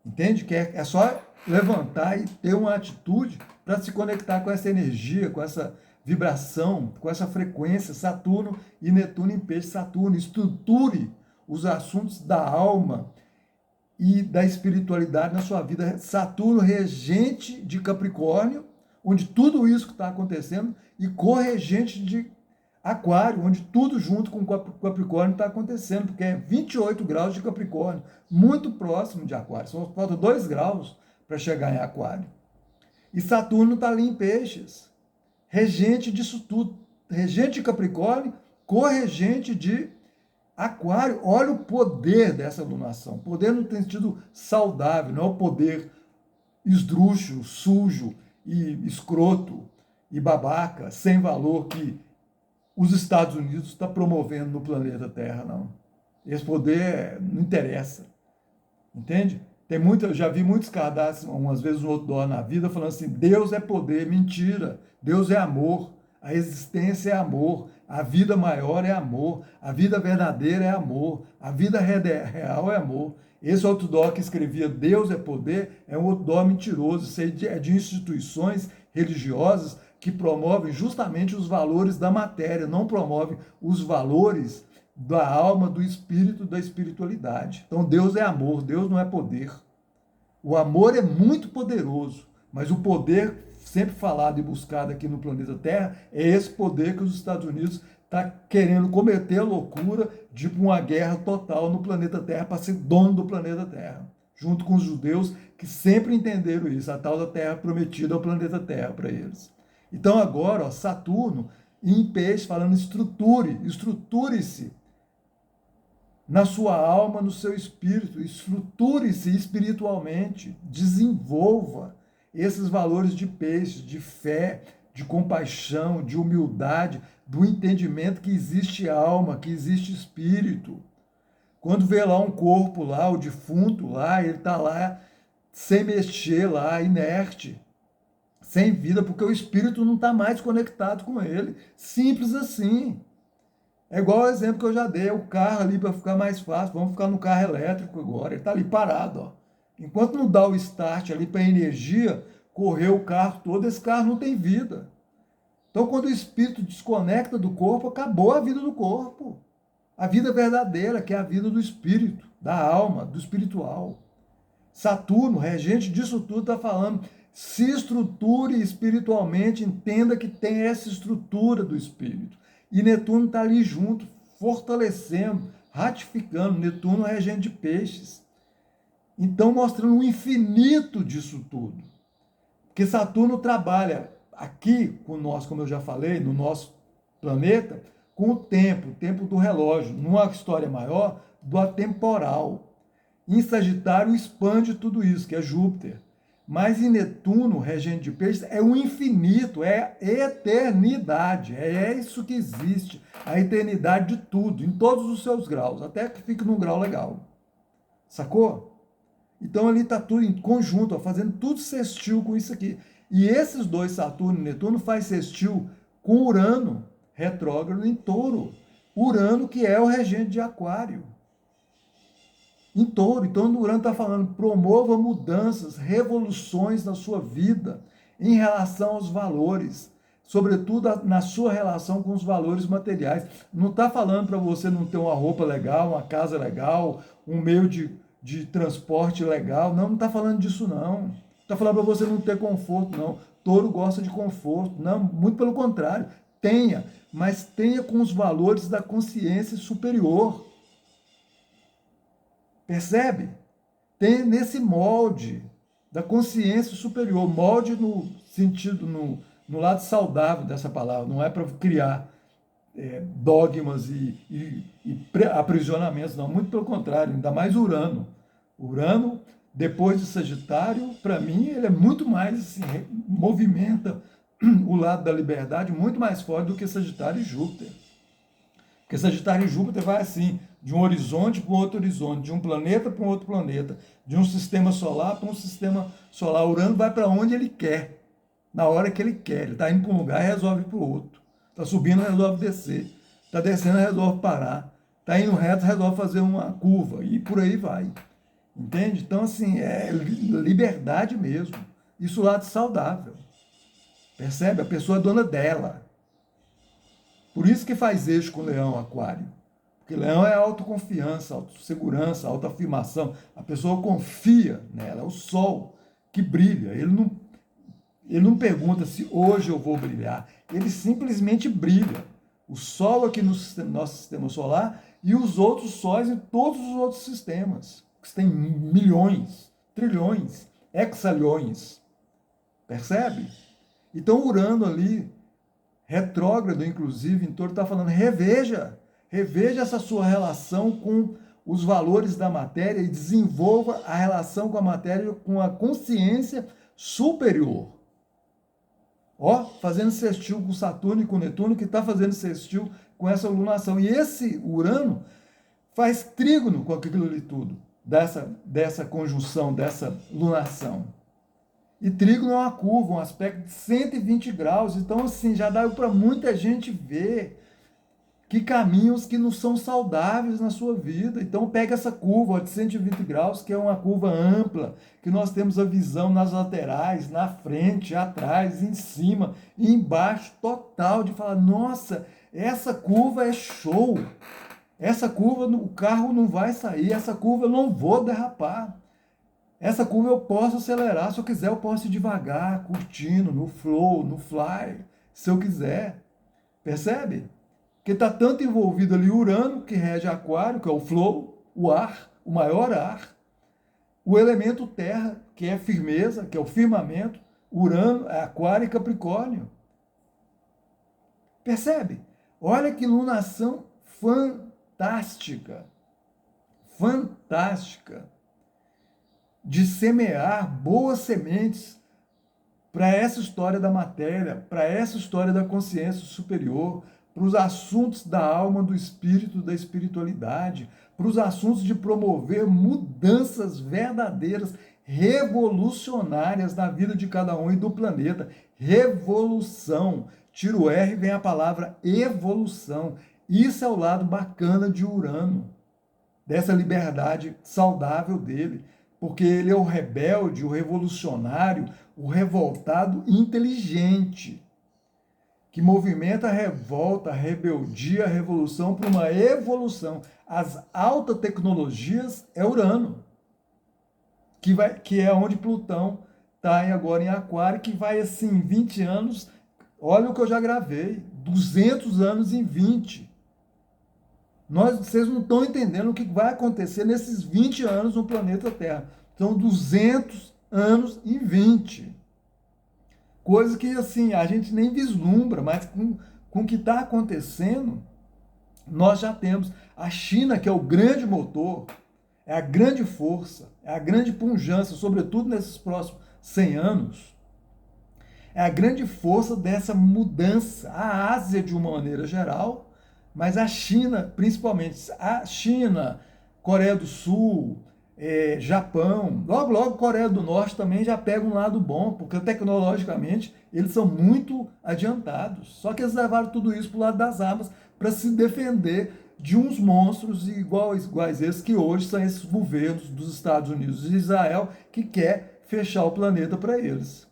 Entende? Que é só levantar e ter uma atitude para se conectar com essa energia, com essa vibração, com essa frequência. Saturno e Netuno em Peixe. Saturno, estruture os assuntos da alma e da espiritualidade na sua vida. Saturno, regente de Capricórnio, onde tudo isso que está acontecendo, e corregente de Aquário, onde tudo junto com Capricórnio está acontecendo, porque é 28 graus de Capricórnio, muito próximo de Aquário. Só falta 2 graus para chegar em Aquário. E Saturno está ali em Peixes, regente disso tudo, regente de Capricórnio, corregente de Aquário. Olha o poder dessa alunação. Poder no sentido saudável, não é o poder esdrúxulo, sujo e escroto e babaca, sem valor, que os Estados Unidos estão promovendo no planeta Terra, não. Esse poder não interessa. Entende? Eu já vi muitos cadastros, umas vezes no outdoor na vida, falando assim: Deus é poder. Mentira. Deus é amor. A existência é amor. A vida maior é amor. A vida verdadeira é amor. A vida real é amor. Esse outdoor que escrevia Deus é poder é um outdoor mentiroso. Isso é de instituições religiosas que promovem justamente os valores da matéria, não promovem os valores da alma, do espírito, da espiritualidade. Então Deus é amor, Deus não é poder. O amor é muito poderoso, mas o poder sempre falado e buscado aqui no planeta Terra é esse poder que os Estados Unidos está querendo cometer a loucura de uma guerra total no planeta Terra para ser dono do planeta Terra, junto com os judeus que sempre entenderam isso, a tal da Terra prometida ao planeta Terra para eles. Então agora, ó, Saturno em Peixe falando estruture-se na sua alma, no seu espírito, estruture-se espiritualmente, desenvolva esses valores de Peixe, de fé, de compaixão, de humildade, do entendimento que existe alma, que existe espírito. Quando vê lá um corpo lá, o defunto lá, ele está lá sem mexer lá, inerte, sem vida, porque o espírito não está mais conectado com ele. Simples assim. É igual o exemplo que eu já dei, o carro ali para ficar mais fácil, vamos ficar no carro elétrico agora, ele está ali parado, ó. Enquanto não dá o start ali para a energia correr o carro todo, esse carro não tem vida. Então, quando o espírito desconecta do corpo, acabou a vida do corpo. A vida verdadeira, que é a vida do espírito, da alma, do espiritual. Saturno, regente disso tudo, está falando, se estruture espiritualmente, entenda que tem essa estrutura do espírito. E Netuno está ali junto, fortalecendo, ratificando. Netuno é regente de peixes. Então, mostrando o infinito disso tudo. Porque Saturno trabalha aqui com nós, como eu já falei, no nosso planeta, com o tempo do relógio, numa história maior, do atemporal. Em Sagitário expande tudo isso, que é Júpiter. Mas em Netuno, regente de peixes, é o infinito, é eternidade, é isso que existe, a eternidade de tudo, em todos os seus graus, até que fique num grau legal. Sacou? Então ali está tudo em conjunto, ó, fazendo tudo sextil com isso aqui. E esses dois, Saturno e Netuno, faz sextil com Urano, retrógrado em Touro. Urano, que é o regente de Aquário. Em Touro. Então, Urano está falando, promova mudanças, revoluções na sua vida em relação aos valores, sobretudo na sua relação com os valores materiais. Não está falando para você não ter uma roupa legal, uma casa legal, um meio de transporte legal. Não está falando disso, não. Está falando para você não ter conforto, não. Touro gosta de conforto. Não, muito pelo contrário. Tenha, mas tenha com os valores da consciência superior. Percebe? Tem nesse molde da consciência superior, molde no sentido, no lado saudável dessa palavra, não é para criar dogmas e aprisionamentos, não, muito pelo contrário, ainda mais Urano. Urano, depois de Sagitário, para mim, ele é muito mais, assim, movimenta o lado da liberdade muito mais forte do que Sagitário e Júpiter. Porque Sagitário e Júpiter vai assim, de um horizonte para um outro horizonte, de um planeta para um outro planeta, de um sistema solar para um sistema solar. Urano vai para onde ele quer, na hora que ele quer. Ele está indo para um lugar e resolve ir para o outro. Está subindo, resolve descer. Está descendo, resolve parar. Está indo reto, resolve fazer uma curva. E por aí vai. Entende? Então, assim, é liberdade mesmo. Isso lado saudável. Percebe? A pessoa é dona dela. Por isso que faz eixo com Leão, Aquário. Porque Leão é autoconfiança, autossegurança, autoafirmação. A pessoa confia nela, é o sol que brilha. Ele não pergunta se hoje eu vou brilhar. Ele simplesmente brilha. O sol aqui no nosso sistema solar e os outros sóis em todos os outros sistemas. Que tem milhões, trilhões, hexalhões. Percebe? Então Urano ali, retrógrado, inclusive, em Touro, está falando, reveja essa sua relação com os valores da matéria e desenvolva a relação com a matéria com a consciência superior. Ó, fazendo sextil com Saturno e com Netuno, que está fazendo sextil com essa lunação. E esse Urano faz trígono com aquilo ali tudo, dessa conjunção, dessa lunação. E trígono é uma curva, um aspecto de 120 graus. Então, assim, já dá para muita gente ver que caminhos que não são saudáveis na sua vida. Então, pega essa curva ó, de 120 graus, que é uma curva ampla, que nós temos a visão nas laterais, na frente, atrás, em cima e embaixo, total, de falar, nossa, essa curva é show. Essa curva, o carro não vai sair, essa curva eu não vou derrapar. Essa curva eu posso acelerar, se eu quiser eu posso ir devagar, curtindo, no flow, no fly, se eu quiser. Percebe? Porque está tanto envolvido ali Urano, que rege Aquário, que é o flow, o ar, o maior ar. O elemento terra, que é firmeza, que é o firmamento. Urano, Aquário e Capricórnio. Percebe? Olha que lunação fantástica. Fantástica. De semear boas sementes para essa história da matéria, para essa história da consciência superior, para os assuntos da alma, do espírito, da espiritualidade, para os assuntos de promover mudanças verdadeiras, revolucionárias na vida de cada um e do planeta. Revolução. Tira o R, vem a palavra evolução. Isso é o lado bacana de Urano, dessa liberdade saudável dele, porque ele é o rebelde, o revolucionário, o revoltado inteligente, que movimenta a revolta, a rebeldia, a revolução para uma evolução. As altas tecnologias é Urano, que é onde Plutão está agora em Aquário, que vai assim, 20 anos, olha o que eu já gravei, 200 anos em 20. Vocês não estão entendendo o que vai acontecer nesses 20 anos no planeta Terra. São 200 anos em 20. Coisa que, assim, a gente nem vislumbra, mas com o que está acontecendo, nós já temos a China, que é o grande motor, é a grande força, é a grande pujança, sobretudo nesses próximos 100 anos, é a grande força dessa mudança. A Ásia, de uma maneira geral, mas a China, principalmente, a China, Coreia do Sul, Japão, logo Coreia do Norte também já pega um lado bom, porque tecnologicamente eles são muito adiantados. Só que eles levaram tudo isso para o lado das armas para se defender de uns monstros iguais esses que hoje são esses governos dos Estados Unidos e Israel que quer fechar o planeta para eles.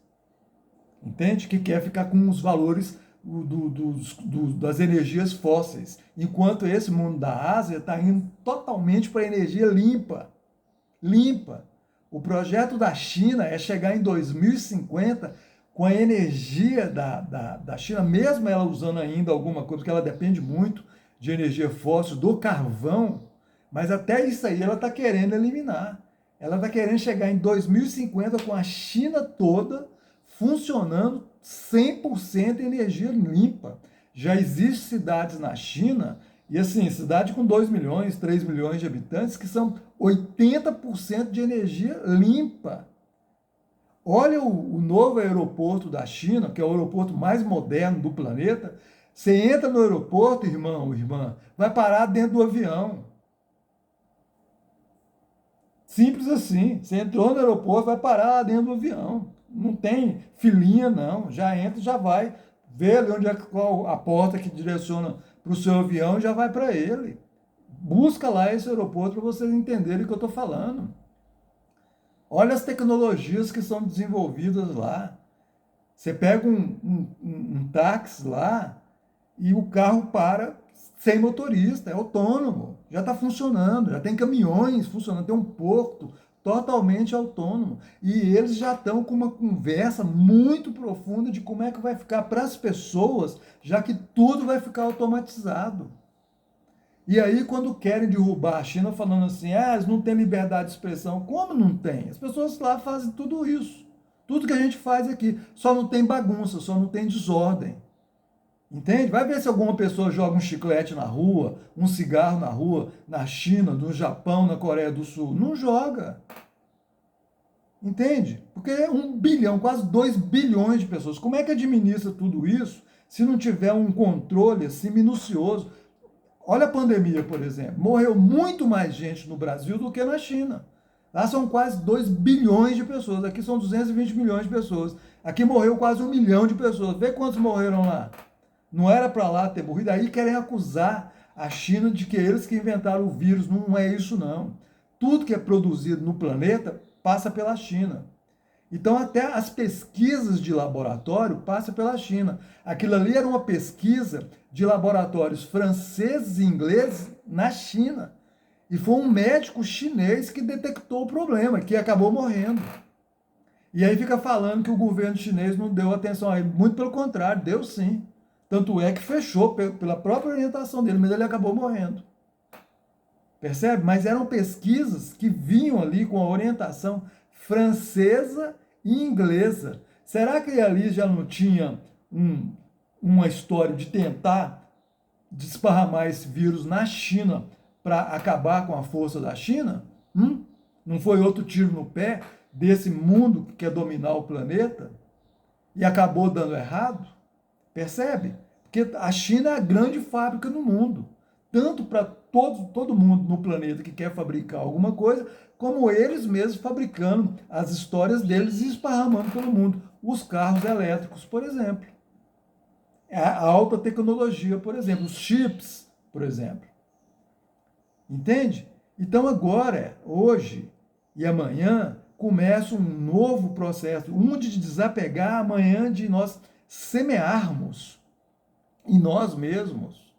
Entende? Que quer ficar com os valores das energias fósseis, enquanto esse mundo da Ásia está indo totalmente para a energia limpa. Limpa. O projeto da China é chegar em 2050 com a energia da China, mesmo ela usando ainda alguma coisa, porque ela depende muito de energia fóssil, do carvão, mas até isso aí ela está querendo eliminar. Ela está querendo chegar em 2050 com a China toda funcionando 100% energia limpa. Já existem cidades na China, e assim, cidade com 2 milhões, 3 milhões de habitantes, que são 80% de energia limpa. Olha o novo aeroporto da China, que é o aeroporto mais moderno do planeta. Você entra no aeroporto, irmão, irmã, vai parar dentro do avião. Simples assim. Você entrou no aeroporto, vai parar lá dentro do avião. Não tem filinha, não. Já entra, já vai. Vê ali onde é qual a porta que direciona para o seu avião e já vai para ele. Busca lá esse aeroporto para vocês entenderem o que eu estou falando. Olha as tecnologias que são desenvolvidas lá. Você pega um táxi lá e o carro para sem motorista, é autônomo, já está funcionando, já tem caminhões funcionando, tem um porto totalmente autônomo. E eles já estão com uma conversa muito profunda de como é que vai ficar para as pessoas, já que tudo vai ficar automatizado. E aí, quando querem derrubar a China, falando assim, eles não têm liberdade de expressão. Como não tem? As pessoas lá fazem tudo isso. Tudo que a gente faz aqui. Só não tem bagunça, só não tem desordem. Entende? Vai ver se alguma pessoa joga um chiclete na rua, um cigarro na rua, na China, no Japão, na Coreia do Sul. Não joga. Entende? Porque é 1 bilhão, quase 2 bilhões de pessoas. Como é que administra tudo isso se não tiver um controle assim minucioso? Olha a pandemia, por exemplo. Morreu muito mais gente no Brasil do que na China. Lá são quase 2 bilhões de pessoas. Aqui são 220 milhões de pessoas. Aqui morreu quase 1 milhão de pessoas. Vê quantos morreram lá. Não era para lá ter morrido. Aí querem acusar a China de que eles que inventaram o vírus. Não é isso, não. Tudo que é produzido no planeta passa pela China. Então, até as pesquisas de laboratório passam pela China. Aquilo ali era uma pesquisa de laboratórios franceses e ingleses na China. E foi um médico chinês que detectou o problema, que acabou morrendo. E aí fica falando que o governo chinês não deu atenção a ele. Muito pelo contrário, deu sim. Tanto é que fechou pela própria orientação dele, mas ele acabou morrendo. Percebe? Mas eram pesquisas que vinham ali com a orientação francesa e inglesa. Será que ali já não tinha uma história de tentar desparramar esse vírus na China para acabar com a força da China? Não foi outro tiro no pé desse mundo que quer dominar o planeta? E acabou dando errado? Percebe? Porque a China é a grande fábrica no mundo. tanto para todo mundo no planeta que quer fabricar alguma coisa, como eles mesmos fabricando as histórias deles e esparramando pelo mundo. Os carros elétricos, por exemplo. A alta tecnologia, por exemplo. Os chips, por exemplo. Entende? Então agora, hoje e amanhã, começa um novo processo, um de desapegar, amanhã de nós semearmos em nós mesmos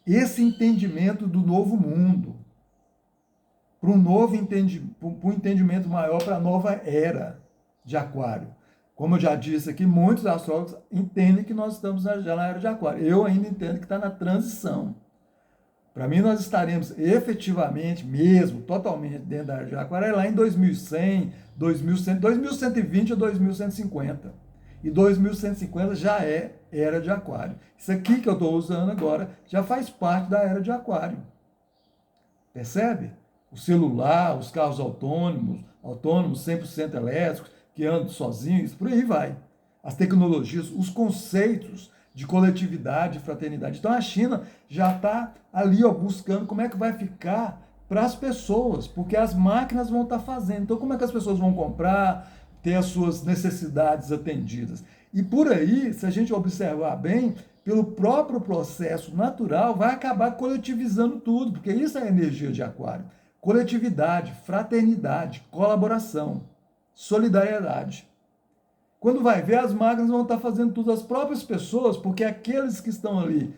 esse entendimento do novo mundo, para um entendimento maior, para a nova era de Aquário. Como eu já disse aqui, muitos astrólogos entendem que nós estamos já na era de Aquário. Eu ainda entendo que está na transição. Para mim, nós estaremos efetivamente, mesmo, totalmente dentro da era de Aquário, é lá em 2100, 2100, 2120 a 2150. E 2150 já é era de Aquário. Isso aqui que eu estou usando agora já faz parte da era de Aquário. Percebe? O celular, os carros autônomos 100% elétricos, que andam sozinhos, por aí vai. As tecnologias, os conceitos de coletividade, de fraternidade. Então a China já está ali, ó, buscando como é que vai ficar para as pessoas, porque as máquinas vão estar fazendo. Então como é que as pessoas vão comprar, ter as suas necessidades atendidas? E por aí, se a gente observar bem, pelo próprio processo natural, vai acabar coletivizando tudo, porque isso é a energia de Aquário. Coletividade, fraternidade, colaboração, solidariedade. Quando vai ver, as máquinas vão estar fazendo tudo as próprias pessoas, porque aqueles que estão ali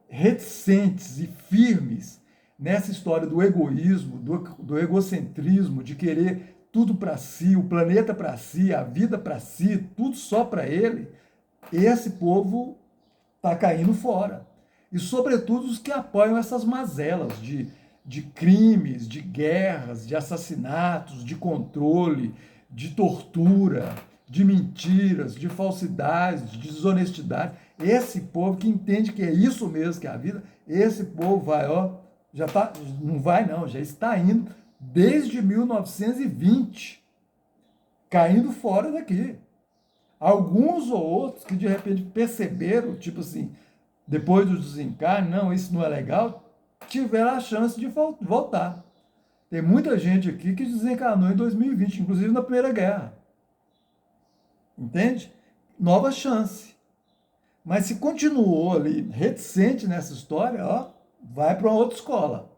reticentes e firmes nessa história do egoísmo, do egocentrismo, de querer tudo para si, o planeta para si, a vida para si, tudo só para ele, esse povo está caindo fora. E, sobretudo, os que apoiam essas mazelas de crimes, de guerras, de assassinatos, de controle, de tortura, de mentiras, de falsidades, de desonestidade. Esse povo que entende que é isso mesmo que é a vida, esse povo vai, ó, já tá, não vai não, já está indo desde 1920, caindo fora daqui. Alguns ou outros que de repente perceberam, tipo assim, depois do desencarne, não, isso não é legal, tiveram a chance de voltar. Tem muita gente aqui que desencarnou em 2020, inclusive na Primeira Guerra. Entende? Nova chance. Mas se continuou ali reticente nessa história, ó, vai para uma outra escola,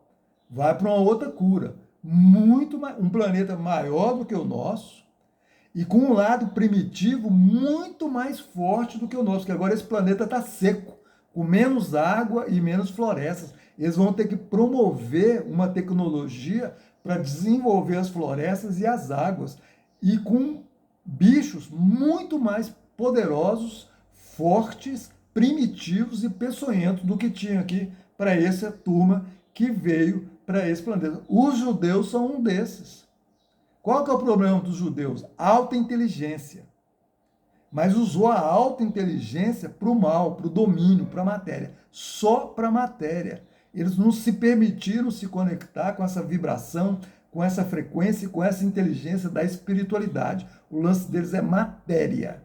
vai para uma outra cura. Um planeta maior do que o nosso e com um lado primitivo muito mais forte do que o nosso, porque agora esse planeta está seco, com menos água e menos florestas. Eles vão ter que promover uma tecnologia para desenvolver as florestas e as águas, e com bichos muito mais poderosos, fortes, primitivos e peçonhentos do que tinha aqui para essa turma que veio para esse planeta. Os judeus são um desses. Qual que é o problema dos judeus? Alta inteligência. Mas usou a alta inteligência para o mal, para o domínio, para a matéria. Só para a matéria. Eles não se permitiram se conectar com essa vibração, com essa frequência e com essa inteligência da espiritualidade. O lance deles é matéria,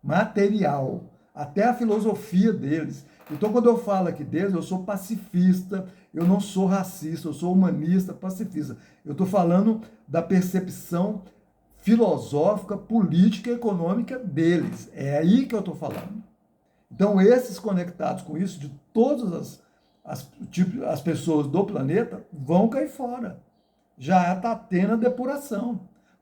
material, até a filosofia deles. Então, quando eu falo aqui deles, eu sou pacifista, eu não sou racista, eu sou humanista, pacifista. Eu estou falando da percepção filosófica, política e econômica deles. É aí que eu estou falando. Então, esses conectados com isso, de todas as pessoas do planeta, vão cair fora. Já está tendo a depuração.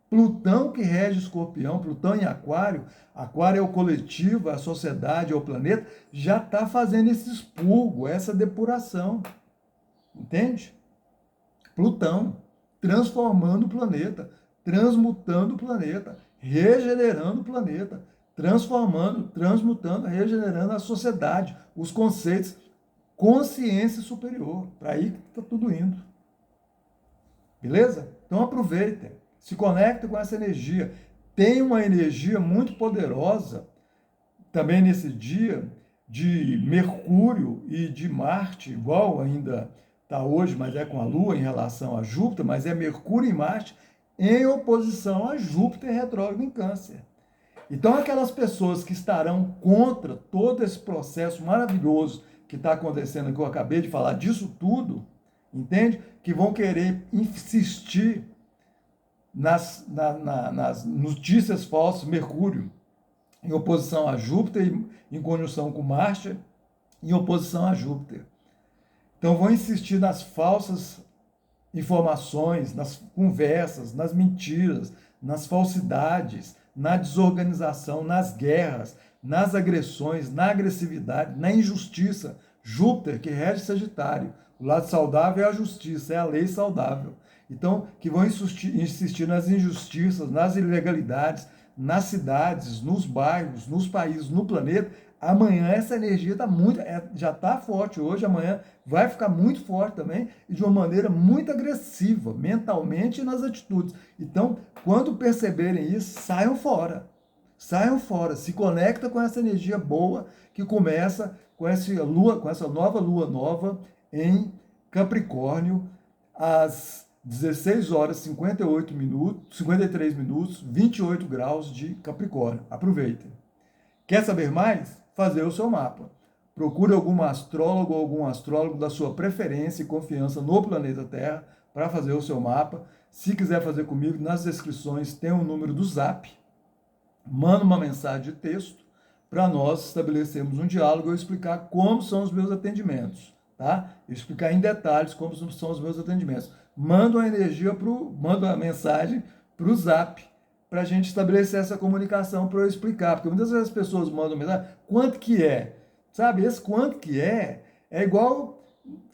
Plutão, que rege Escorpião, Plutão em Aquário, Aquário é o coletivo, é a sociedade, é o planeta, já está fazendo esse expurgo, essa depuração. Entende? Plutão, transformando o planeta, transmutando o planeta, regenerando o planeta, transformando, transmutando, regenerando a sociedade, os conceitos, consciência superior. Para aí que está tudo indo. Beleza? Então aproveitem, se conectem com essa energia. Tem uma energia muito poderosa também nesse dia de Mercúrio e de Marte, igual ainda está hoje, mas é com a Lua em relação a Júpiter, mas é Mercúrio e Marte em oposição a Júpiter retrógrado em Câncer. Então aquelas pessoas que estarão contra todo esse processo maravilhoso que que está acontecendo, que eu acabei de falar disso tudo, entende? Que vão querer insistir nas notícias falsas, Mercúrio em oposição a Júpiter, em conjunção com Marte, em oposição a Júpiter. Então vão insistir nas falsas informações, nas conversas, nas mentiras, nas falsidades, na desorganização, nas guerras, nas agressões, na agressividade, na injustiça. Júpiter, que rege Sagitário. O lado saudável é a justiça, é a lei saudável. Então, que vão insistir nas injustiças, nas ilegalidades, nas cidades, nos bairros, nos países, no planeta. Amanhã essa energia tá já está forte hoje, amanhã vai ficar muito forte também e de uma maneira muito agressiva, mentalmente e nas atitudes. Então, quando perceberem isso, saiam fora. Saiam fora, se conecta com essa energia boa que começa com essa nova lua nova em Capricórnio, às 16 horas 53 minutos, 28 graus de Capricórnio. Aproveitem. Quer saber mais? Fazer o seu mapa. Procure algum astrólogo ou algum astrólogo da sua preferência e confiança no planeta Terra para fazer o seu mapa. Se quiser fazer comigo, nas descrições tem o número do Zap. Manda uma mensagem de texto para nós estabelecermos um diálogo e eu explicar como são os meus atendimentos, tá? Eu explicar em detalhes como são os meus atendimentos. Manda uma mensagem para o Zap, para a gente estabelecer essa comunicação para eu explicar, porque muitas vezes as pessoas mandam mensagem, quanto que é? Sabe, esse quanto que é igual,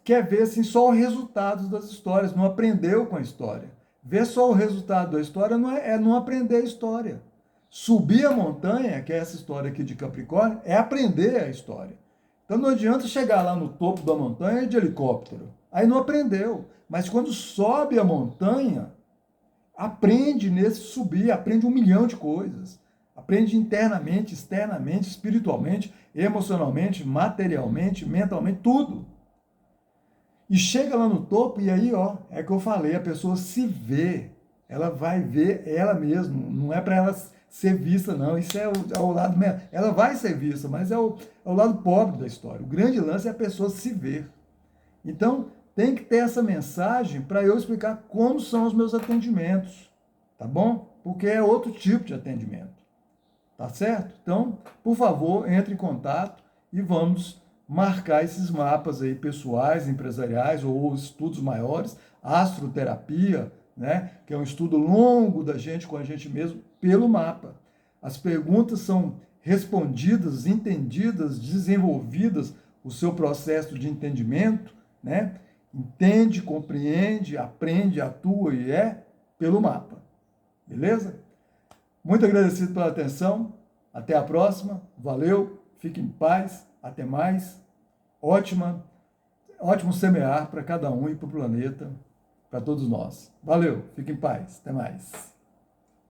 quer ver assim, só o resultado das histórias, não aprendeu com a história. Ver só o resultado da história é não aprender a história. Subir a montanha, que é essa história aqui de Capricórnio, é aprender a história. Então não adianta chegar lá no topo da montanha de helicóptero, aí não aprendeu. Mas quando sobe a montanha, aprende nesse subir, aprende 1 milhão de coisas. Aprende internamente, externamente, espiritualmente, emocionalmente, materialmente, mentalmente, tudo. E chega lá no topo e aí, ó, é que eu falei, a pessoa se vê, ela vai ver ela mesma, não é para ela ser vista, não, isso é o lado, ela vai ser vista, mas é o lado pobre da história. O grande lance é a pessoa se ver. Então, tem que ter essa mensagem para eu explicar como são os meus atendimentos, tá bom? Porque é outro tipo de atendimento, tá certo? Então, por favor, entre em contato e vamos marcar esses mapas aí pessoais, empresariais ou estudos maiores, astroterapia, né? Que é um estudo longo da gente com a gente mesmo pelo mapa. As perguntas são respondidas, entendidas, desenvolvidas, o seu processo de entendimento, né? Entende, compreende, aprende, atua e é pelo mapa. Beleza? Muito agradecido pela atenção. Até a próxima. Valeu. Fique em paz. Até mais. Ótimo semear para cada um e para o planeta, para todos nós. Valeu. Fique em paz. Até mais.